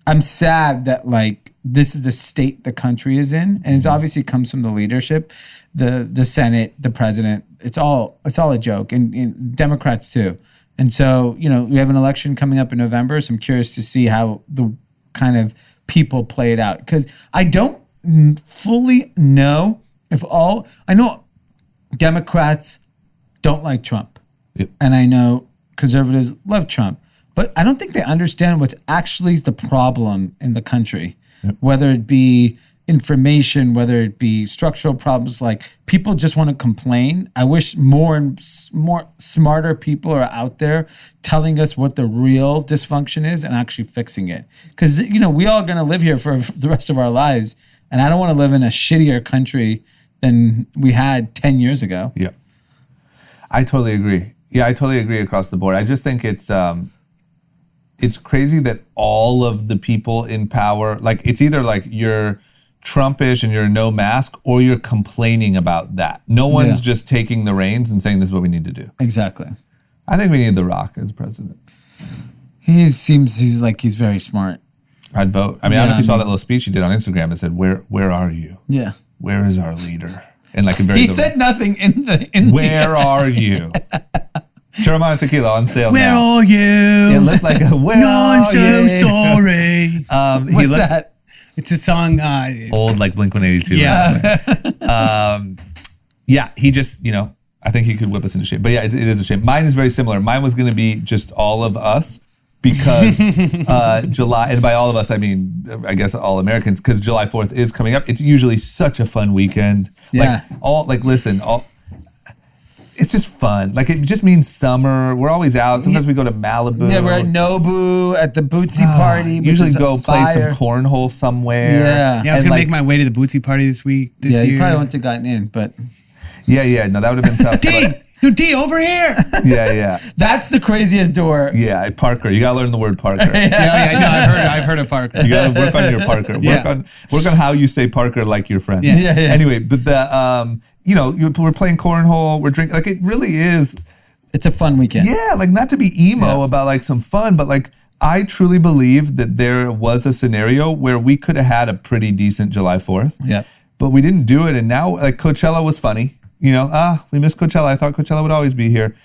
I'm sad that like this is the state the country is in, and it's obviously comes from the leadership, the Senate, the president. It's all a joke, and Democrats too. And so, you know, we have an election coming up in November, so I'm curious to see how the kind of people play it out, because I don't fully know if I know Democrats don't like Trump.
Yep.
And I know conservatives love Trump, but I don't think they understand what's actually the problem in the country, whether it be information, whether it be structural problems. Like, people just want to complain. I wish more smarter people are out there telling us what the real dysfunction is and actually fixing it. Because, you know, we all are going to live here for the rest of our lives, and I don't want to live in a shittier country than we had 10 years ago.
Yeah. I totally agree. Yeah, I totally agree across the board. I just think it's crazy that all of the people in power, like, it's either like you're Trumpish and you're no mask, or you're complaining about that. No one's just taking the reins and saying this is what we need to do.
Exactly.
I think we need The Rock as president.
He's very smart.
I'd vote. I mean, I don't know if you saw that little speech he did on Instagram. It said, "Where are you?
Yeah.
Where is our leader?" And like, he
said nothing
Where are you? Terramana tequila on sale
Where
now.
are you?
It looked like a where
I'm
are
so
you?
sorry.
What's that?
It's a song.
Old, like Blink-182.
Yeah.
Yeah, he just, you know, I think he could whip us into shape. But yeah, it is a shame. Mine is very similar. Mine was going to be just all of us, because July, and by all of us, I mean, I guess all Americans, because July 4th is coming up. It's usually such a fun weekend.
Yeah.
It's just fun. Like, it just means summer. We're always out. Sometimes we go to Malibu.
Yeah, we're at Nobu at the Bootsy party. which
Usually
is
go play some
fire.
cornhole somewhere.
Yeah.
Yeah, I was
And
gonna make my way to the Bootsy party this
Yeah,
year.
you probably wouldn't have gotten in, but
Yeah, no, that would have been tough.
D, over here.
Yeah.
that's the craziest door.
Yeah, Parker. You gotta learn the word Parker.
Yeah, no, I've heard of Parker.
You gotta work on your Parker. Work on how you say Parker like your friend.
Yeah.
Yeah.
Anyway, but we're playing cornhole. We're drinking. Like, it really is.
It's a fun weekend.
Yeah, like, not to be emo about like some fun, but like, I truly believe that there was a scenario where we could have had a pretty decent July 4th.
Yeah.
But we didn't do it, and now, like, Coachella was funny. You know, we missed Coachella. I thought Coachella would always be here.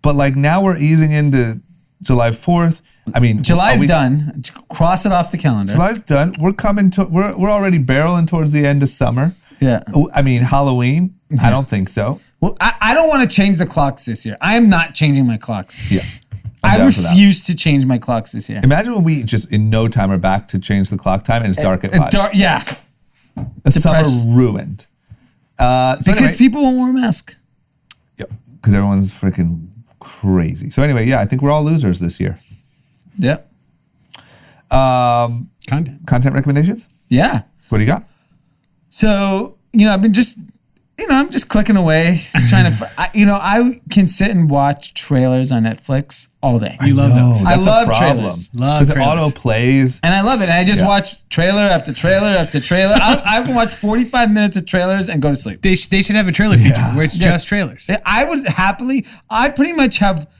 But like, now we're easing into July 4th. I mean,
July's done. Cross it off the calendar.
July's done. We're already barreling towards the end of summer.
Yeah.
I mean, Halloween, I don't think so.
Well, I don't want to change the clocks this year. I am not changing my clocks.
Yeah.
I refuse to change my clocks this year.
Imagine when we just in no time are back to change the clock time and it's dark at 5.
Yeah.
The summer ruined.
Because people won't wear a mask.
Yep. Because everyone's freaking crazy. So anyway, yeah, I think we're all losers this year.
Yep.
Content
recommendations?
Yeah.
What do you got?
So, I'm just clicking away, trying to, I can sit and watch trailers on Netflix all day.
You love those.
I
That's
love
a problem.
trailers.
Because it auto plays.
And I love it. And I just watch trailer after trailer after trailer. I can watch 45 minutes of trailers and go to sleep.
They should have a trailer feature where it's just trailers.
I pretty much have,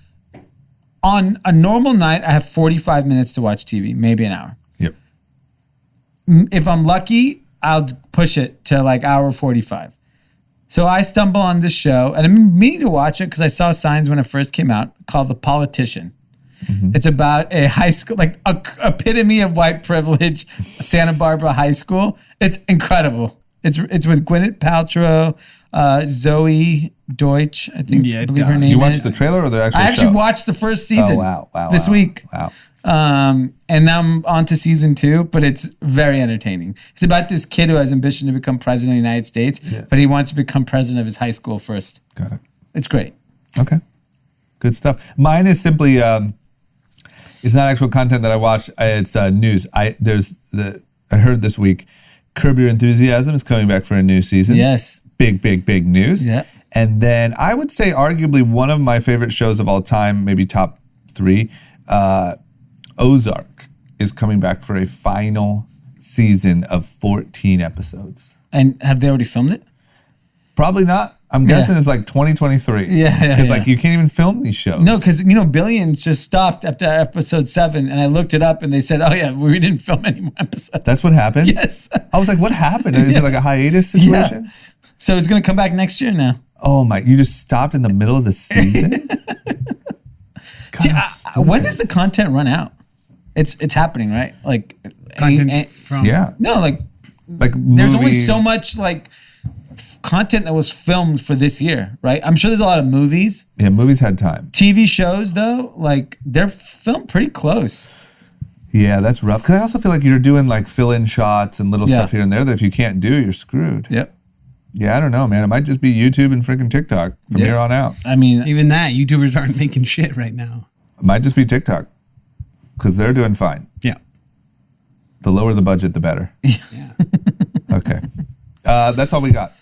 on a normal night, I have 45 minutes to watch TV, maybe an hour.
Yep.
If I'm lucky, I'll push it to like hour 45. So I stumble on this show, and I'm meaning to watch it because I saw signs when it first came out, called The Politician. Mm-hmm. It's about a high school, like a epitome of white privilege, Santa Barbara high school. It's incredible. It's with Gwyneth Paltrow, Zoe Deutsch, I think.
Yeah,
I believe her name
You
is.
watched the trailer or the actual
I actually
show?
watched the first season.
Wow.
this week.
Wow.
And now I'm on to season 2, but it's very entertaining. It's about this kid who has ambition to become president of the United States, but he wants to become president of his high school first.
Got it.
It's great.
Okay. Good stuff. Mine is simply, it's not actual content that I watch. It's news. I heard this week, Curb Your Enthusiasm is coming back for a new season.
Yes.
Big news.
Yeah.
And then I would say arguably one of my favorite shows of all time, maybe top 3, Ozark is coming back for a final season of 14 episodes.
And have they already filmed it?
Probably not. I'm guessing it's like 2023.
Yeah.
Because like you can't even film these shows.
No, because Billions just stopped after episode 7, and I looked it up, and they said, "Oh yeah, we didn't film any more episodes."
That's what happened?
Yes.
I was like, what happened? Is it like a hiatus situation?
Yeah. So it's going to come back next year now.
Oh my, you just stopped in the middle of the season?
See, when does the content run out? It's happening, right? Like
Content from
no, like
Like
there's only
movies.
so much like content that was filmed for this year, right? I'm sure there's a lot of movies.
Yeah, movies had time.
TV shows though, like they're filmed pretty close.
Yeah, that's rough. Because I also feel like you're doing like fill-in shots and little stuff here and there that if you can't do, you're screwed.
Yep.
Yeah, I don't know, man. It might just be YouTube and freaking TikTok from here on out.
I mean,
Even that, YouTubers aren't making shit right now.
It might just be TikTok because they're doing fine.
Yeah.
The lower the budget, the better.
Yeah.
Okay. That's all we got.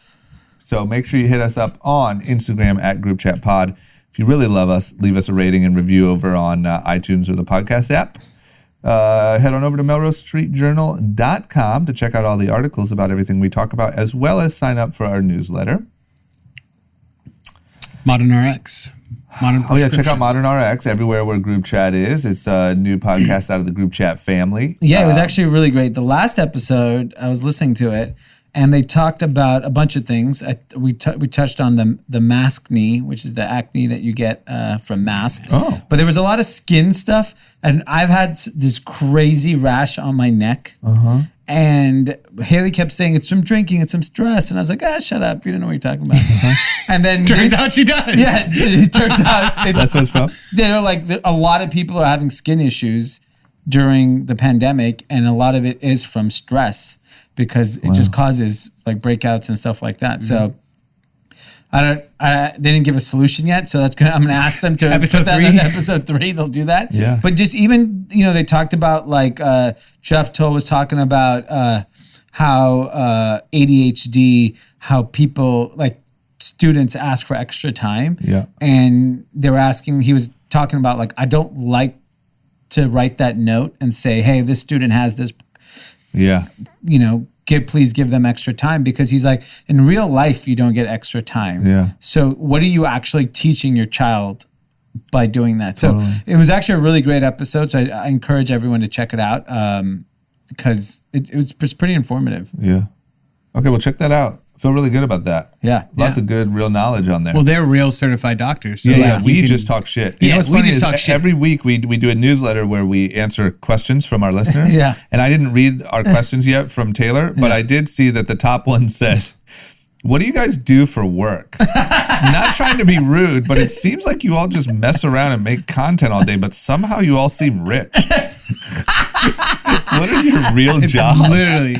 So make sure you hit us up on Instagram at Group Chat Pod. If you really love us, leave us a rating and review over on iTunes or the podcast app. Head on over to melrosestreetjournal.com to check out all the articles about everything we talk about, as well as sign up for our newsletter.
Modern RX.
Oh yeah, check out Modern RX everywhere where Group Chat is. It's a new podcast out of the Group Chat family.
yeah, it was actually really great. The last episode, I was listening to it, and they talked about a bunch of things. We touched on the maskne, which is the acne that you get from mask.
Oh.
But there was a lot of skin stuff, and I've had this crazy rash on my neck. And Haley kept saying it's from drinking, it's from stress, and I was like, shut up, you don't know what you're talking about. And then
Turns out she does.
yeah, it turns out
That's what it's from?
they're like a lot of people are having skin issues during the pandemic, and a lot of it is from stress because it just causes like breakouts and stuff like that. So they didn't give a solution yet, so I'm gonna ask them to
Episode
put that
3?
in episode 3. They'll do that.
Yeah.
But just even they talked about like Jeff Toll was talking about how ADHD, how people like students ask for extra time.
Yeah.
And they were asking. He was talking about like I don't like to write that note and say, hey, this student has this.
Yeah.
Please give them extra time, because he's like, in real life, you don't get extra time.
Yeah.
So what are you actually teaching your child by doing that?
Totally.
So it was actually a really great episode. So I encourage everyone to check it out because it was pretty informative.
Yeah. Okay, well, check that out. I feel really good about that.
Yeah.
Lots of good, real knowledge on there.
Well, they're real certified doctors. So
Yeah,
like,
we
you can-
just talk shit. You
Yeah,
know what's
we
funny
just
is
talk shit.
every week we do a newsletter where we answer questions from our listeners.
Yeah.
And I didn't read our questions yet from Taylor, but I did see that the top one said, what do you guys do for work? Not trying to be rude, but it seems like you all just mess around and make content all day, but somehow you all seem rich. What are your real jobs?
Literally.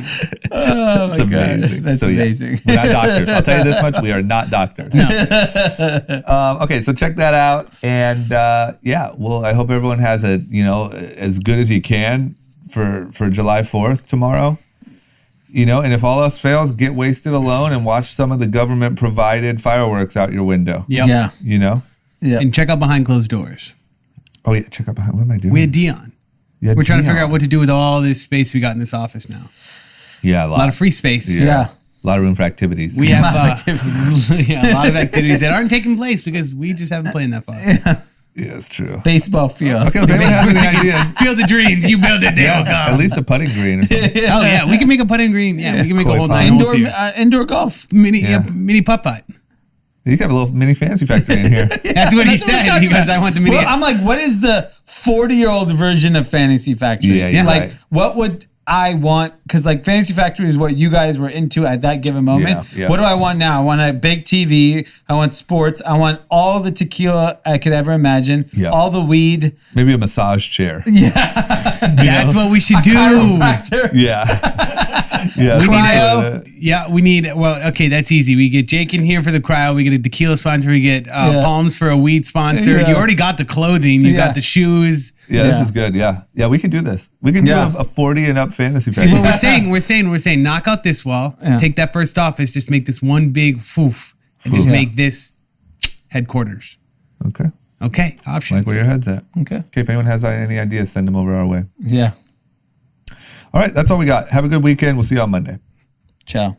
Oh
It's
my God.
amazing.
That's
So, yeah,
amazing.
we're not doctors. I'll tell you this much: we are not doctors. Okay, so check that out, and well, I hope everyone has as good as you can for July 4th tomorrow. And if all else fails, get wasted alone and watch some of the government provided fireworks out your window.
Yep.
Yeah. Yeah.
And check out behind closed doors.
Oh yeah, check out behind. What am I doing?
We had Dion.
You had
We're trying to
Dion.
figure out what to do with all this space we got in this office now.
Yeah,
A lot of free space.
Yeah.
A lot of room for activities.
We
A
have
lot of activities.
a lot of activities that aren't taking place because we just haven't played that far.
yeah, it's true.
Baseball field.
Okay, if anyone has any ideas,
Field of dreams, you build it, they will come.
at least a putting green or something.
Oh yeah, we can make a putting green. Yeah, we can make
Koi
a whole
pond.
9 holes
Indoor
here.
indoor golf.
Mini putt putt.
You got a little mini fancy factory in here.
That's what he
That's what we're
said.
talking
He goes,
about.
"I want the mini."
Well, I'm like, what is the 40-year-old version of Fantasy Factory?
Yeah, you're
like,
right.
what would I want, because like Fantasy Factory is what you guys were into at that given moment.
Yeah.
What do I want now? I want a big TV. I want sports. I want all the tequila I could ever imagine.
Yeah.
All the weed.
Maybe a massage chair.
That's what we should do.
Chiropractor.
Yeah. Yeah.
We need, well, okay, that's easy. We get Jake in here for the cryo. We get a tequila sponsor. We get Palms for a weed sponsor.
Yeah.
You already got the clothing. You got the shoes.
Yeah, this is good. Yeah. Yeah, we can do this. We can do a 40 and up fantasy
See
Factory.
what we're saying, knock out this wall, take that first office, just make this one big foof, and just make this headquarters.
Okay.
Okay, options.
Like where your head's at.
Okay.
Okay, if anyone has any ideas, send them over our way.
Yeah.
All right, that's all we got. Have a good weekend. We'll see you on Monday.
Ciao.